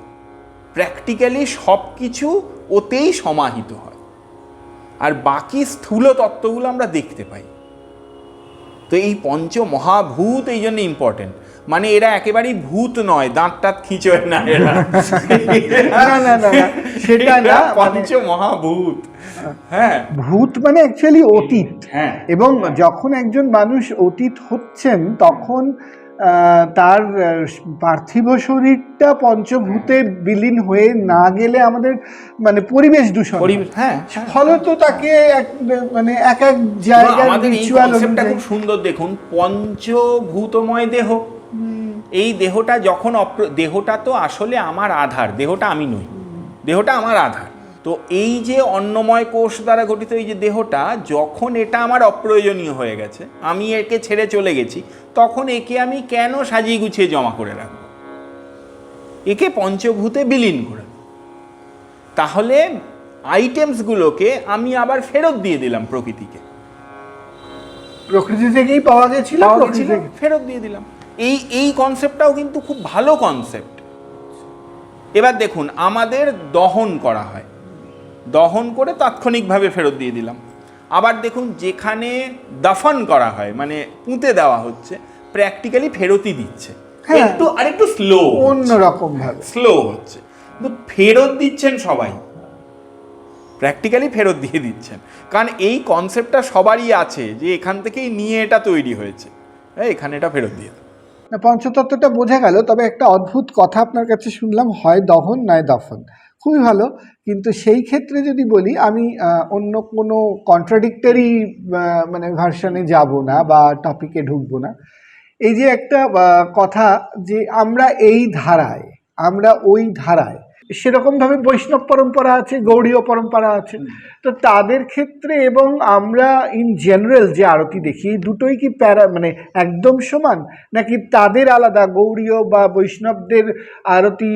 প্র্যাকটিক্যালি সব কিছু ওতেই সমাহিত হয়, আর বাকি স্থূল তত্ত্বগুলো আমরা দেখতে পাই। তো এই পঞ্চ মহাভূত এই জন্য ইম্পর্টেন্ট, মানে এরা একেবারেই ভূত নয়, দাঁত টাত খিঁচোয় না এরা, সেটা না, পঞ্চ মহাভূত। হ্যাঁ, ভূত মানে অ্যাকচুয়ালি অতীত। হ্যাঁ, এবং যখন একজন মানুষ অতীত হচ্ছেন তখন তার পার্থিব শরীরটা পঞ্চভূতে বিলীন হয়ে না গেলে আমাদের মানে পরিবেশ দূষণ। হ্যাঁ, ফলত তাকে মানে এক এক জায়গায় কনসেপ্টটা খুব সুন্দর। দেখুন, পঞ্চভূতময় দেহ, এই দেহটা যখন দেহটা তো আসলে আমার আধার, দেহটা আমি নই, দেহটা আমার আধার। তো এই যে অন্নময় কোষ দ্বারা গঠিত এই যে দেহটা, যখন এটা আমার অপ্রয়োজনীয় হয়ে গেছে, আমি একে ছেড়ে চলে গেছি, তখন একে আমি কেন সাজিয়ে গুছিয়ে জমা করে রাখবো? একে পঞ্চভূতে বিলীন করে, তাহলে আইটেমসগুলোকে আমি আবার ফেরত দিয়ে দিলাম প্রকৃতিকে, প্রকৃতি থেকেই পাওয়া গেছিল, ফেরত দিয়ে দিলাম। এই কনসেপ্টটাও কিন্তু খুব ভালো কনসেপ্ট। এবার দেখুন, আমাদের দহন করা হয়, দহন করে তাৎক্ষণিকভাবে ফেরত দিয়ে দিলাম। আবার দেখুন, যেখানে দফন করা হয় মানে পুঁতে দেওয়া হচ্ছে, প্র্যাকটিক্যালি ফেরতই দিচ্ছে, একটু আরেকটু স্লো, অন্যরকম ভাবে স্লো হচ্ছে, কিন্তু ফেরত দিচ্ছেন সবাই, প্র্যাকটিক্যালি ফেরত দিয়ে দিচ্ছেন। কারণ এই কনসেপ্টটা সবারই আছে যে এখান থেকেই নিয়ে এটা তৈরি হয়েছে, এখানে এটা ফেরত দিয়ে। পঞ্চতত্ত্বটা বোঝা গেল। তবে একটা অদ্ভুত কথা আপনার কাছে শুনলাম, হয় দহন নয় দফন। খুবই ভালো, কিন্তু সেই ক্ষেত্রে যদি বলি, আমি অন্য কোনো কন্ট্রাডিক্টরি মানে ভার্সনে যাব না বা টপিকে ঢুকবো না। এই যে একটা কথা যে আমরা এই ধারায়, আমরা ওই ধারায়, সেরকমভাবে বৈষ্ণব পরম্পরা আছে, গৌড়ীয় পরম্পরা আছে। তো তাদের ক্ষেত্রে এবং আমরা ইন জেনারেল যে আরতি দেখি, দুটোই কি মানে একদম সমান, নাকি তাদের আলাদা, গৌড়ীয় বা বৈষ্ণবদের আরতি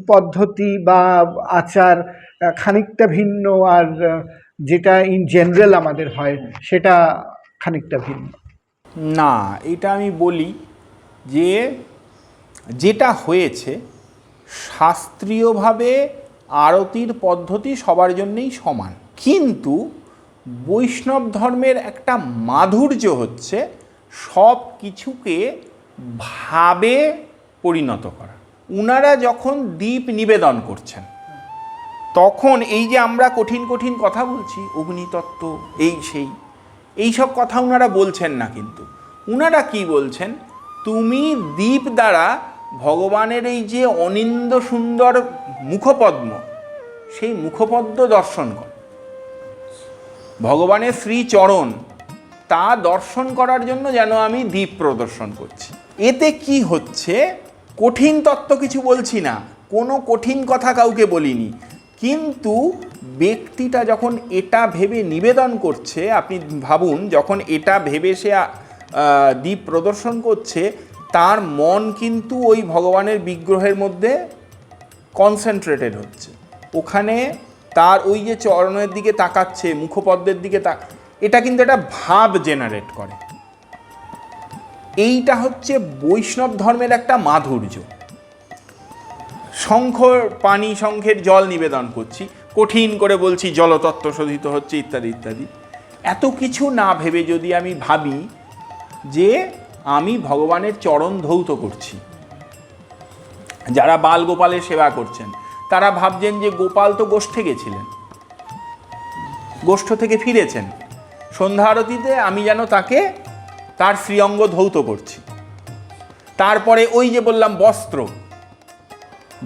পদ্ধতি বা আচার খানিকটা ভিন্ন, আর যেটা ইন জেনারেল আমাদের হয় সেটা খানিকটা ভিন্ন? না, এটা আমি বলি যে যেটা হয়েছে, শাস্ত্রীয়ভাবে আরতির পদ্ধতি সবার জন্যই সমান, কিন্তু বৈষ্ণব ধর্মের একটা মাধুর্য হচ্ছে সব কিছুকে ভাবে পরিণত করা। উনারা যখন দীপ নিবেদন করছেন, তখন এই যে আমরা কঠিন কঠিন কথা বলছি, অগ্নিতত্ত্ব, এই সব কথা উনারা বলছেন না, কিন্তু উনারা কি বলছেন, তুমি দীপ দ্বারা ভগবানের এই যে অনিন্দ সুন্দর মুখপদ্ম, সেই মুখপদ্ম দর্শন কর, ভগবানের শ্রীচরণ, তা দর্শন করার জন্য যেন আমি দ্বীপ প্রদর্শন করছি। এতে কি হচ্ছে, কঠিন তত্ত্ব কিছু বলছি না, কোনো কঠিন কথা কাউকে বলিনি, কিন্তু ব্যক্তিটা যখন এটা ভেবে নিবেদন করছে, আপনি ভাবুন যখন এটা ভেবে সে দ্বীপ প্রদর্শন করছে, তার মন কিন্তু ওই ভগবানের বিগ্রহের মধ্যে কনসেন্ট্রেটেড হচ্ছে। ওখানে তার ওই যে চরণের দিকে তাকাচ্ছে, মুখপদ্মের দিকে এটা কিন্তু একটা ভাব জেনারেট করে। এইটা হচ্ছে বৈষ্ণব ধর্মের একটা মাধুর্য। শঙ্খের জল নিবেদন করছি, কঠিন করে বলছি জলতত্ত্ব শোধিত হচ্ছে ইত্যাদি ইত্যাদি, এত কিছু না ভেবে যদি আমি ভাবি যে আমি ভগবানের চরণ ধৌত করছি। যারা বাল গোপালের সেবা করছেন তারা ভাবছেন যে গোপাল তো গোষ্ঠে গেছিলেন, গোষ্ঠ থেকে ফিরেছেন, সন্ধ্যা আরতিতে আমি যেন তাকে তার শ্রীঅঙ্গ ধৌত করছি। তারপরে ওই যে বললাম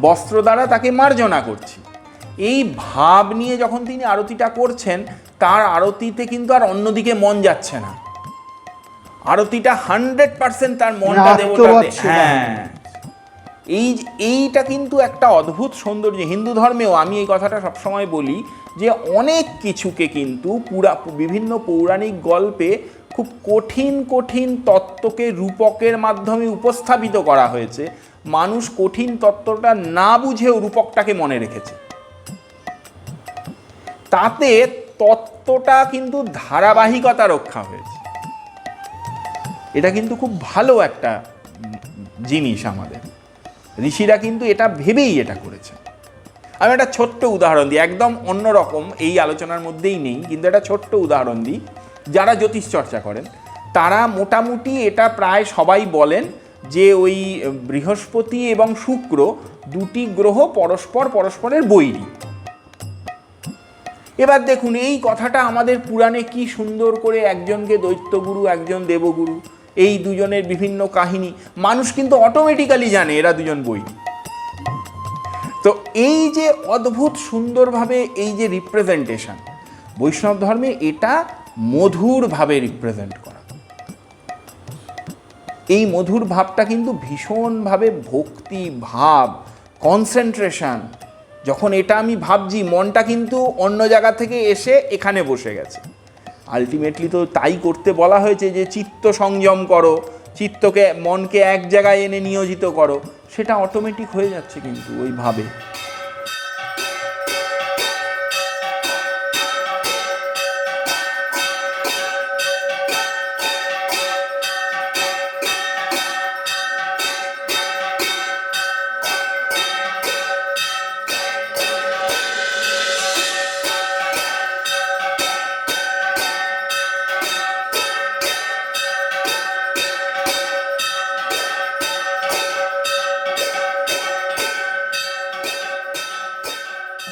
বস্ত্র দ্বারা তাকে মার্জনা করছি। এই ভাব নিয়ে যখন তিনি আরতিটা করছেন, তার আরতিতে কিন্তু আর অন্যদিকে মন যাচ্ছে না, আরতিটা 100% তার মনটা দেবতাতে। হ্যাঁ, এইটা কিন্তু একটা অদ্ভুত সৌন্দর্য। হিন্দু ধর্মেও আমি এই কথাটা সবসময় বলি যে অনেক কিছুকে কিন্তু বিভিন্ন পৌরাণিক গল্পে খুব কঠিন কঠিন তত্ত্বকে রূপকের মাধ্যমে উপস্থাপিত করা হয়েছে। মানুষ কঠিন তত্ত্বটা না বুঝেও রূপকটাকে মনে রেখেছে, তাতে তত্ত্বটা কিন্তু ধারাবাহিকতা রক্ষা হয়েছে। এটা কিন্তু খুব ভালো একটা জিনিস। আমাদের ঋষিরা কিন্তু এটা ভেবেই এটা করেছে। আমি একটা ছোট্ট উদাহরণ দিই, একদম অন্যরকম, এই আলোচনার মধ্যেই নেই, কিন্তু একটা ছোট্ট উদাহরণ দিই। যারা জ্যোতিষ চর্চা করেন তারা মোটামুটি এটা প্রায় সবাই বলেন যে ওই বৃহস্পতি এবং শুক্র দুটি গ্রহ পরস্পরের বৈরী। এবার দেখুন এই কথাটা আমাদের পুরাণে কি সুন্দর করে, একজনকে দৈত্যগুরু, একজন দেবগুরু, এই দুজনের বিভিন্ন কাহিনী মানুষ কিন্তু অটোমেটিক্যালি জানে এরা দুজন বৈরী। তো এই যে অদ্ভুত সুন্দরভাবে এই যে রিপ্রেজেন্টেশন, বৈষ্ণব ধর্মে এটা মধুরভাবে রিপ্রেজেন্ট করা। এই মধুর ভাবটা কিন্তু ভীষণভাবে ভক্তি ভাব, কনসেন্ট্রেশন। যখন এটা আমি ভাবছি, মনটা কিন্তু অন্য জায়গা থেকে এসে এখানে বসে গেছে। আলটিমেটলি তো তাই করতে বলা হয়েছে যে চিত্ত সংযম করো, মনকে এক জায়গায় এনে নিয়োজিত করো, সেটা অটোমেটিক হয়ে যাচ্ছে কিন্তু ওই ভাবে।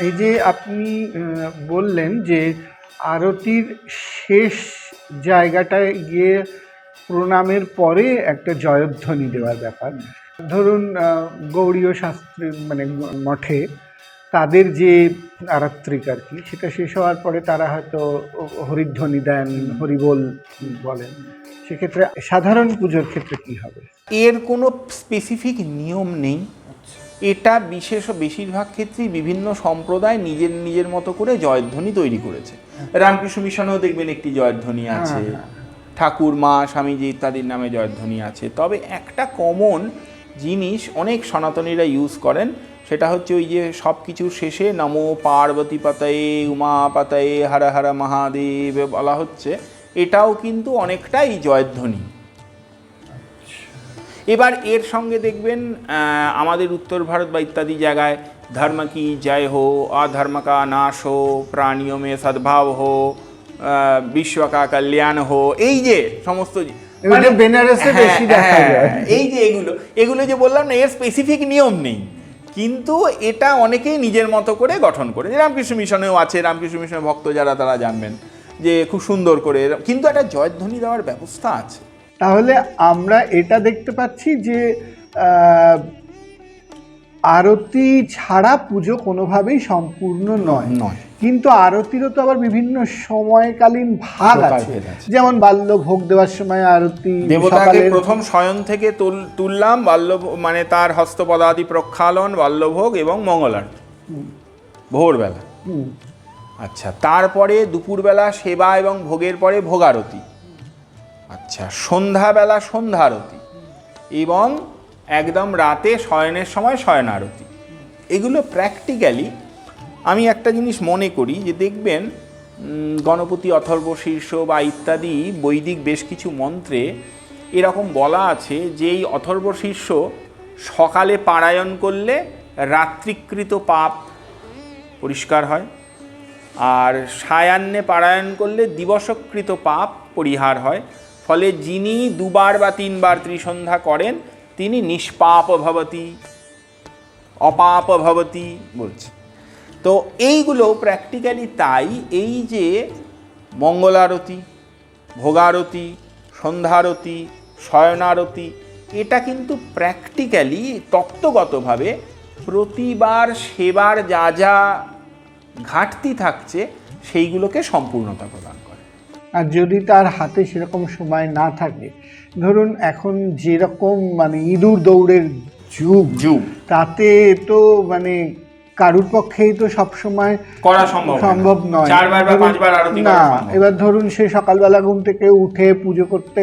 এই যে আপনি বললেন যে আরতির শেষ জায়গাটায় গিয়ে প্রণামের পরে একটা জয়ধ্বনি দেওয়ার ব্যাপার, ধরুন গৌড়ীয় শাস্ত্রী মানে মঠে তাদের যে আরাত্রিক আর কি, সেটা শেষ হওয়ার পরে তারা হয়তো হরিধ্বনি দেন, হরিবোল বলেন, সেক্ষেত্রে সাধারণ পুজোর ক্ষেত্রে কি হবে? এর কোনো স্পেসিফিক নিয়ম নেই। এটা বেশিরভাগ ক্ষেত্রেই বিভিন্ন সম্প্রদায় নিজের মতো করে জয়ধ্বনি তৈরি করেছে। রামকৃষ্ণ মিশনেও দেখবেন একটি জয়ধ্বনি আছে, ঠাকুর মা স্বামীজি ইত্যাদির নামে জয়ধ্বনি আছে। তবে একটা কমন জিনিস অনেক সনাতনীরা ইউজ করেন, সেটা হচ্ছে ওই যে সব কিছুর শেষে নমো পার্বতী পাতায়ে উমা পাতায়ে হর হর মহাদেব বলা হচ্ছে, এটাও কিন্তু অনেকটাই জয়ধ্বনি। এবার এর সঙ্গে দেখবেন আমাদের উত্তর ভারত বা ইত্যাদি জায়গায় ধর্ম কি জয় হো, অধর্ম কা নাশ হো, প্রাণিयों में सद्भाव हो, विश्व का कल्याण हो, এই যে সমস্ত মানে বেনারসে বেশি দেখা যায়। এই যে এগুলো যে বললাম না, এর স্পেসিফিক নিয়ম নেই, কিন্তু এটা অনেকেই নিজের মতো করে গঠন করে। রামকৃষ্ণ মিশনেও আছে, রামকৃষ্ণ মিশনের ভক্ত যারা তারা জানবেন যে খুব সুন্দর করে, কিন্তু একটা জয়ধ্বনি দেওয়ার ব্যবস্থা আছে। তাহলে আমরা এটা দেখতে পাচ্ছি যে আরতি ছাড়া পুজো কোনোভাবেই সম্পূর্ণ নয়, কিন্তু আরতিরও তো আবার বিভিন্ন সময়কালীন ভাগ আছে। যেমন বাল্য ভোগ দেওয়ার সময় আরতি, দেবতাকে প্রথম শয়ন থেকে তুললাম, বাল্য মানে তার হস্তপদাদি প্রক্ষালন, বাল্যভোগ এবং মঙ্গলারতি ভোরবেলা। আচ্ছা, তারপরে দুপুরবেলা সেবা এবং ভোগের পরে ভোগারতি। আচ্ছা, সন্ধ্যাবেলা সন্ধ্যা আরতি এবং একদম রাতে শয়নের সময় শয়ন আরতি। এগুলো প্র্যাকটিক্যালি আমি একটা জিনিস মনে করি যে দেখবেন গণপতি অথর্ব শীর্ষ বা ইত্যাদি বৈদিক বেশ কিছু মন্ত্রে এরকম বলা আছে যে এই অথর্ব শীর্ষ সকালে পারায়ণ করলে রাত্রিকৃত পাপ পরিষ্কার হয়, আর সায়ান্নে পারায়ণ করলে দিবসকৃত পাপ পরিহার হয়। ফলে যিনি দুবার বা তিনবার ত্রিসন্ধ্যা করেন তিনি নিষ্পাপ ভবতি, অপাপ ভবতি বলছে। তো এইগুলো প্র্যাকটিক্যালি তাই। এই যে মঙ্গলারতি, ভোগারতি, সন্ধ্যারতি, শয়নারতি, এটা কিন্তু প্র্যাকটিক্যালি তত্ত্বগতভাবে প্রতিবার সেবার যা যা ঘাটতি থাকছে সেইগুলোকে সম্পূর্ণতা প্রদান করে। আর যদি তার হাতে সেরকম সময় না থাকে, ধরুন এখন যেরকম মানে ইঁদুর দৌড়ের যুগ, তাতে তো মানে কারুর পক্ষেই তো সবসময় করা সম্ভব নয়, 4বার বা 5বার আরতি না। এবার ধরুন সে সকালবেলা ঘুম থেকে উঠে পুজো করতে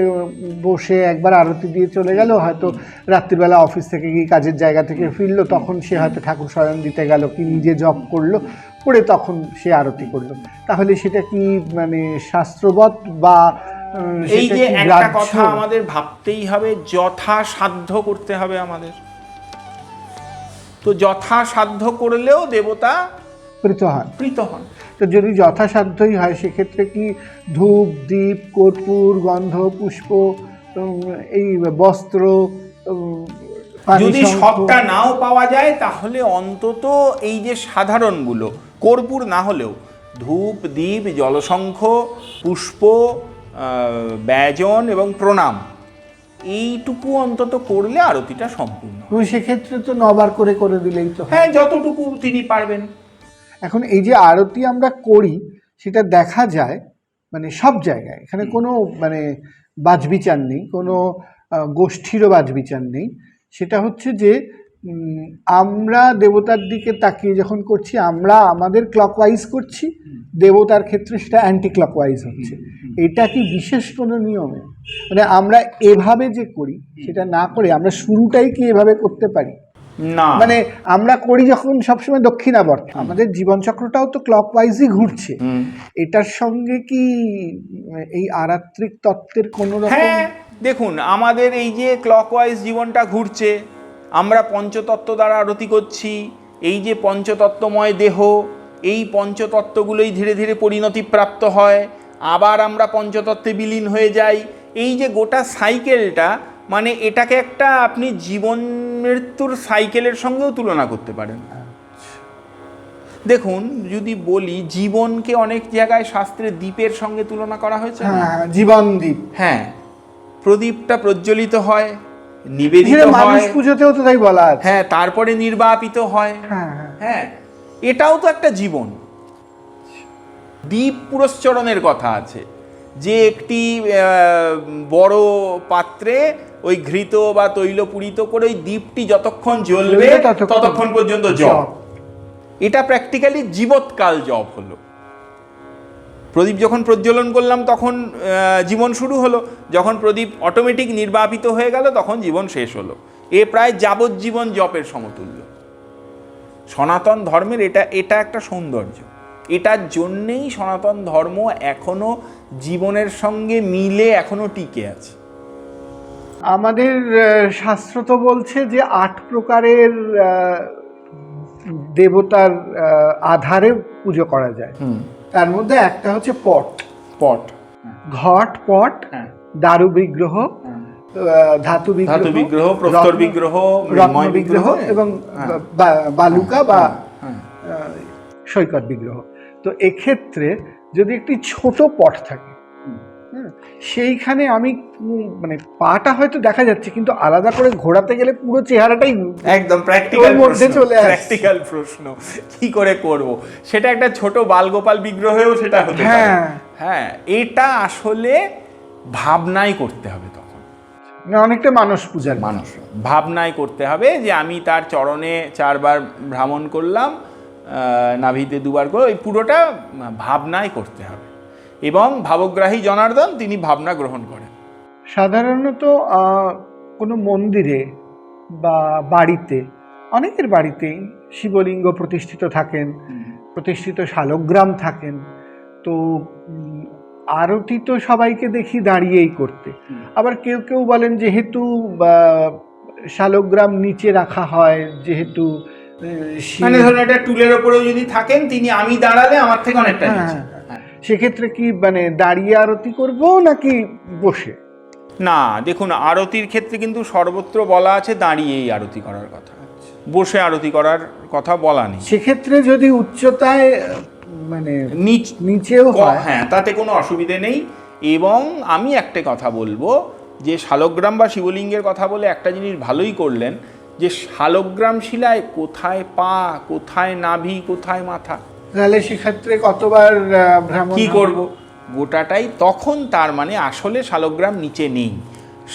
বসে একবার আরতি দিয়ে চলে গেল, হয়তো রাত্রিবেলা অফিস থেকে গিয়ে কাজের জায়গা থেকে ফিরলো, তখন সে হয়তো ঠাকুর শয়ন দিতে গেল কি নিজে জপ করলো, করে তখন সে আরতি করলো। তাহলে সেটা কি মানে শাস্ত্রবৎ বা এই যে একটা কথা আমাদের ভাবতেই হবে, যথাসাধ্য করতে হবে আমাদের। তো যথাসাধ্য করলেও দেবতা প্রীত হন। তো যদি যথাসাধ্যই হয় সেক্ষেত্রে কি ধূপ, দীপ, কর্পূর, গন্ধ, পুষ্প, এই বস্ত্র, যদি সবটা নাও পাওয়া যায় তাহলে অন্তত এই যে সাধারণগুলো, কর্পূর না হলেও ধূপ, দীপ, জলশঙ্খ, পুষ্প, ব্যজন এবং প্রণাম, এইটুকু অন্তত করলে আরতিটা সম্পূর্ণ। সেক্ষেত্রে তো 9বার করে দিলেই তো। হ্যাঁ, যতটুকু তিনি পারবেন। এখন এই যে আরতি আমরা করি সেটা দেখা যায় মানে সব জায়গায়, এখানে কোনো মানে বাছবিচার নেই, কোনো গোষ্ঠীরও বাছবিচার নেই। সেটা হচ্ছে যে আমরা দেবতার দিকে তাকিয়ে যখন করছি, আমরা আমাদের ক্লকওয়াইজ করছি, দেবতার ক্ষেত্রে সেটা অ্যান্টি ক্লকওয়াইজ হচ্ছে। এটা কি বিশেষ কোনো নিয়মে মানে আমরা এভাবে যে করি সেটা না করে আমরা শুরুটাই কি এভাবে করতে পারি না? মানে আমরা করি যখন সবসময় দক্ষিণাবর্তে, আমাদের জীবনচক্রটাও তো ক্লকওয়াইজই ঘুরছে। এটার সঙ্গে কি এই আরাত্রিক তত্ত্বের কোনো রকম? হ্যাঁ, দেখুন আমাদের এই যে ক্লকওয়াইজ জীবনটা ঘুরছে, আমরা পঞ্চতত্ত্ব দ্বারা আরতি করছি। এই যে পঞ্চতত্ত্বময় দেহ, এই পঞ্চতত্ত্বগুলোই ধীরে ধীরে পরিণতি প্রাপ্ত হয়, আবার আমরা পঞ্চতত্ত্বে বিলীন হয়ে যাই। এই যে গোটা সাইকেলটা, মানে এটাকে একটা আপনি জীবন মৃত্যুর সাইকেলের সঙ্গেও তুলনা করতে পারেন। দেখুন, যদি বলি জীবনকে অনেক জায়গায় শাস্ত্রে দ্বীপের সঙ্গে তুলনা করা হয়েছে। জীবন দ্বীপ। হ্যাঁ, প্রদীপটা প্রজ্বলিত হয়, নিবেদিত হয়, মানুষ পুজোতেও তো তাই বলা আছে। হ্যাঁ, তারপরে নির্বাপিত হয়। হ্যাঁ, এটাও তো একটা জীবন। দ্বীপ পুরস্চরণের কথা আছে, যে একটি বড় পাত্রে ওই ঘৃত বা তৈল পূরিত করে ওই দ্বীপটি যতক্ষণ জ্বলবে ততক্ষণ পর্যন্ত জপ। এটা প্র্যাকটিক্যালি জীবৎকাল জপ হলো। প্রদীপ যখন প্রজ্বলন করলাম তখন জীবন শুরু হলো, যখন প্রদীপ অটোমেটিক নির্বাপিত হয়ে গেল তখন জীবন শেষ হলো। এ প্রায় যাবজ্জীবন জপের সমতুল্য। সনাতন ধর্মের এটা একটা সৌন্দর্য। এটার জন্যেই সনাতন ধর্ম এখনো জীবনের সঙ্গে মিলে এখনো টিকে আছে। আমাদের শাস্ত্র তো বলছে যে 8 প্রকারের দেবতার আধারে পুজো করা যায়। তার মধ্যে একটা হচ্ছে পট, ঘট, পট, দারু বিগ্রহ, ধাতু বিগ্রহ, প্রস্তর বিগ্রহ, রত্ন বিগ্রহ এবং বালুকা বা সৈকত বিগ্রহ। তো এক্ষেত্রে যদি একটি ছোট পট থাকে, সেইখানে আমি মানে পাটা হয়তো দেখা যাচ্ছে, কিন্তু আলাদা করে ঘোরাতে গেলে পুরো চেহারাটাই একদম প্র্যাকটিক্যাল মধ্যে চলে আসে। প্র্যাকটিক্যাল প্রশ্ন কি করে করব, সেটা একটা ছোট বালগোপাল বিগ্রহেও সেটা হতে পারে। হ্যাঁ। হ্যাঁ, এটা আসলে ভাবনাই করতে হবে, তখন না, অনেকটা মানস পূজার মানুষ ভাবনাই করতে হবে যে আমি তার চরণে 4 বার ভ্রমণ করলাম, নাভিতে 2 বার করে, ওই পুরোটা ভাবনাই করতে হবে, এবং ভাবগ্রাহী জনার্দন তিনি ভাবনা গ্রহণ করেন। সাধারণত কোনো মন্দিরে বা বাড়িতে, অনেকের বাড়িতেই শিবলিঙ্গ প্রতিষ্ঠিত থাকেন, প্রতিষ্ঠিত শালগ্রাম থাকেন। তো আরতি তো সবাইকে দেখি দাঁড়িয়েই করতে। আবার কেউ কেউ বলেন যেহেতু শালগ্রাম নিচে রাখা হয়, যেহেতু মানে ধরুন একটা টুলের ওপরেও যদি থাকেন তিনি, আমি দাঁড়ালে আমার থেকে অনেকটা নিচে, সেক্ষেত্রে কি মানে দাঁড়িয়ে আরতি করব নাকি বসে? না, দেখুন, আরতির ক্ষেত্রে কিন্তু সর্বত্র বলা আছে দাঁড়িয়েই আরতি করার কথা, বসে আরতি করার কথা বলা নেই। সেক্ষেত্রে যদি উচ্চতায় মানে নিচেও হয়, হ্যাঁ, তাতে কোনো অসুবিধে নেই। এবং আমি একটা কথা বলবো, যে শালগ্রাম বা শিবলিঙ্গের কথা বলে একটা জিনিস ভালোই করলেন, যে শালগ্রাম শিলায় কোথায় পা, কোথায় নাভি, কোথায় মাথা, তাহলে সেক্ষেত্রে কতবার ভ্রমণ কি করব গোটাটাই, তখন তার মানে আসলে শালগ্রাম নিচে নেই।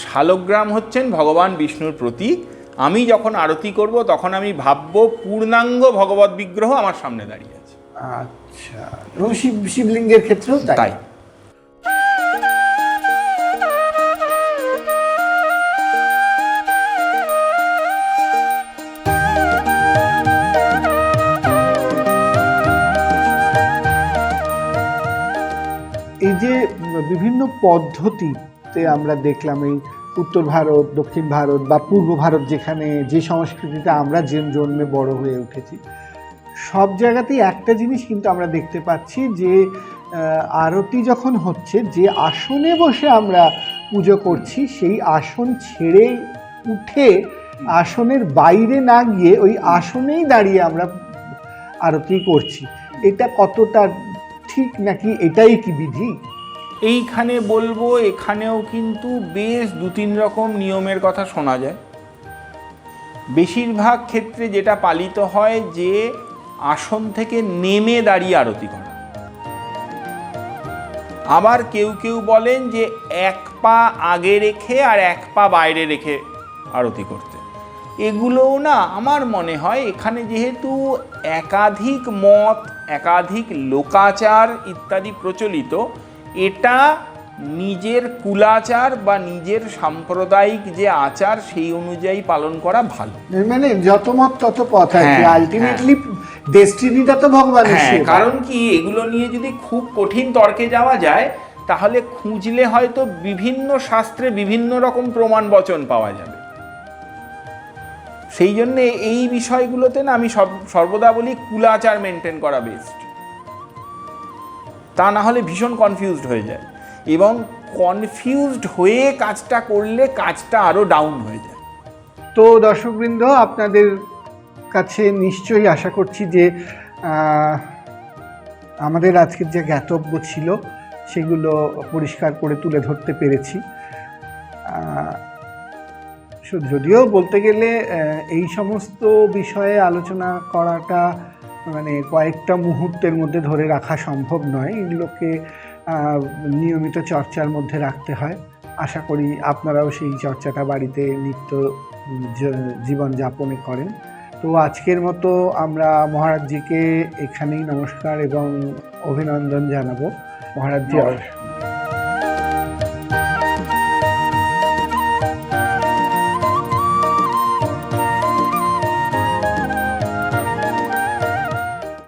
শালগ্রাম হচ্ছেন ভগবান বিষ্ণুর প্রতীক। আমি যখন আরতি করব তখন আমি ভাববো পূর্ণাঙ্গ ভগবৎ বিগ্রহ আমার সামনে দাঁড়িয়ে আছে। আচ্ছা, এবং শিবলিঙ্গের ক্ষেত্রেও তাই। এই যে বিভিন্ন পদ্ধতিতে আমরা দেখলাম, এই উত্তর ভারত, দক্ষিণ ভারত বা পূর্ব ভারত, যেখানে যে সংস্কৃতিতে আমরা জন্মে বড় হয়ে উঠেছি, সব জায়গাতেই একটা জিনিস কিন্তু আমরা দেখতে পাচ্ছি যে আরতি যখন হচ্ছে, যে আসনে বসে আমরা পুজো করছি, সেই আসন ছেড়ে উঠে আসনের বাইরে না গিয়ে ওই আসনেই দাঁড়িয়ে আমরা আরতি করছি। এটা কতটা ঠিক, নাকি এটাই কি বিধি? এইখানে বলবো, এখানেও কিন্তু বেশ 2-3 রকম নিয়মের কথা শোনা যায়। বেশিরভাগ ক্ষেত্রে যেটা পালিত হয় যে আসন থেকে নেমে দাঁড়িয়ে আরতি করা। আবার কেউ কেউ বলেন যে 1 পা আগে রেখে আর 1 পা বাইরে রেখে আরতি করতে। এগুলোও না, আমার মনে হয় এখানে যেহেতু একাধিক মত, একাধিক লোকাচার ইত্যাদি প্রচলিত, এটা নিজের কুলাচার বা নিজের সাম্প্রদায়িক যে আচার সেই অনুযায়ী পালন করা ভালো। মানে যত মত তত পথ, আলটিমেটলি ডেস্টিনিটা তো ভগবানের। কারণ কি, এগুলো নিয়ে যদি খুব কঠিন তর্কে যাওয়া যায় তাহলে খুঁজলে হয়তো বিভিন্ন শাস্ত্রে বিভিন্ন রকম প্রমাণ বচন পাওয়া যাবে। সেই জন্য এই বিষয়গুলোতে না আমি সর্বদা বলি কুলাচার মেনটেন করা বেস্ট। তা না হলে ভীষণ কনফিউজড হয়ে যায়, এবং কনফিউজড হয়ে কাজটা করলে কাজটা আরও ডাউন হয়ে যায়। তো দর্শকবৃন্দ, আপনাদের কাছে নিশ্চয়ই আশা করছি যে আমাদের আজকের যে জ্ঞাতব্য ছিল সেগুলো পরিষ্কার করে তুলে ধরতে পেরেছি। যদিও বলতে গেলে এই সমস্ত বিষয়ে আলোচনা করাটা মানে কয়েকটা মুহূর্তের মধ্যে ধরে রাখা সম্ভব নয়, এগুলোকে নিয়মিত চর্চার মধ্যে রাখতে হয়। আশা করি আপনারাও সেই চর্চাটা বাড়িতে নিত্য জীবনযাপনে করেন। তো আজকের মতো আমরা মহারাজজিকে এখানেই নমস্কার এবং অভিনন্দন জানাবো। মহারাজজি।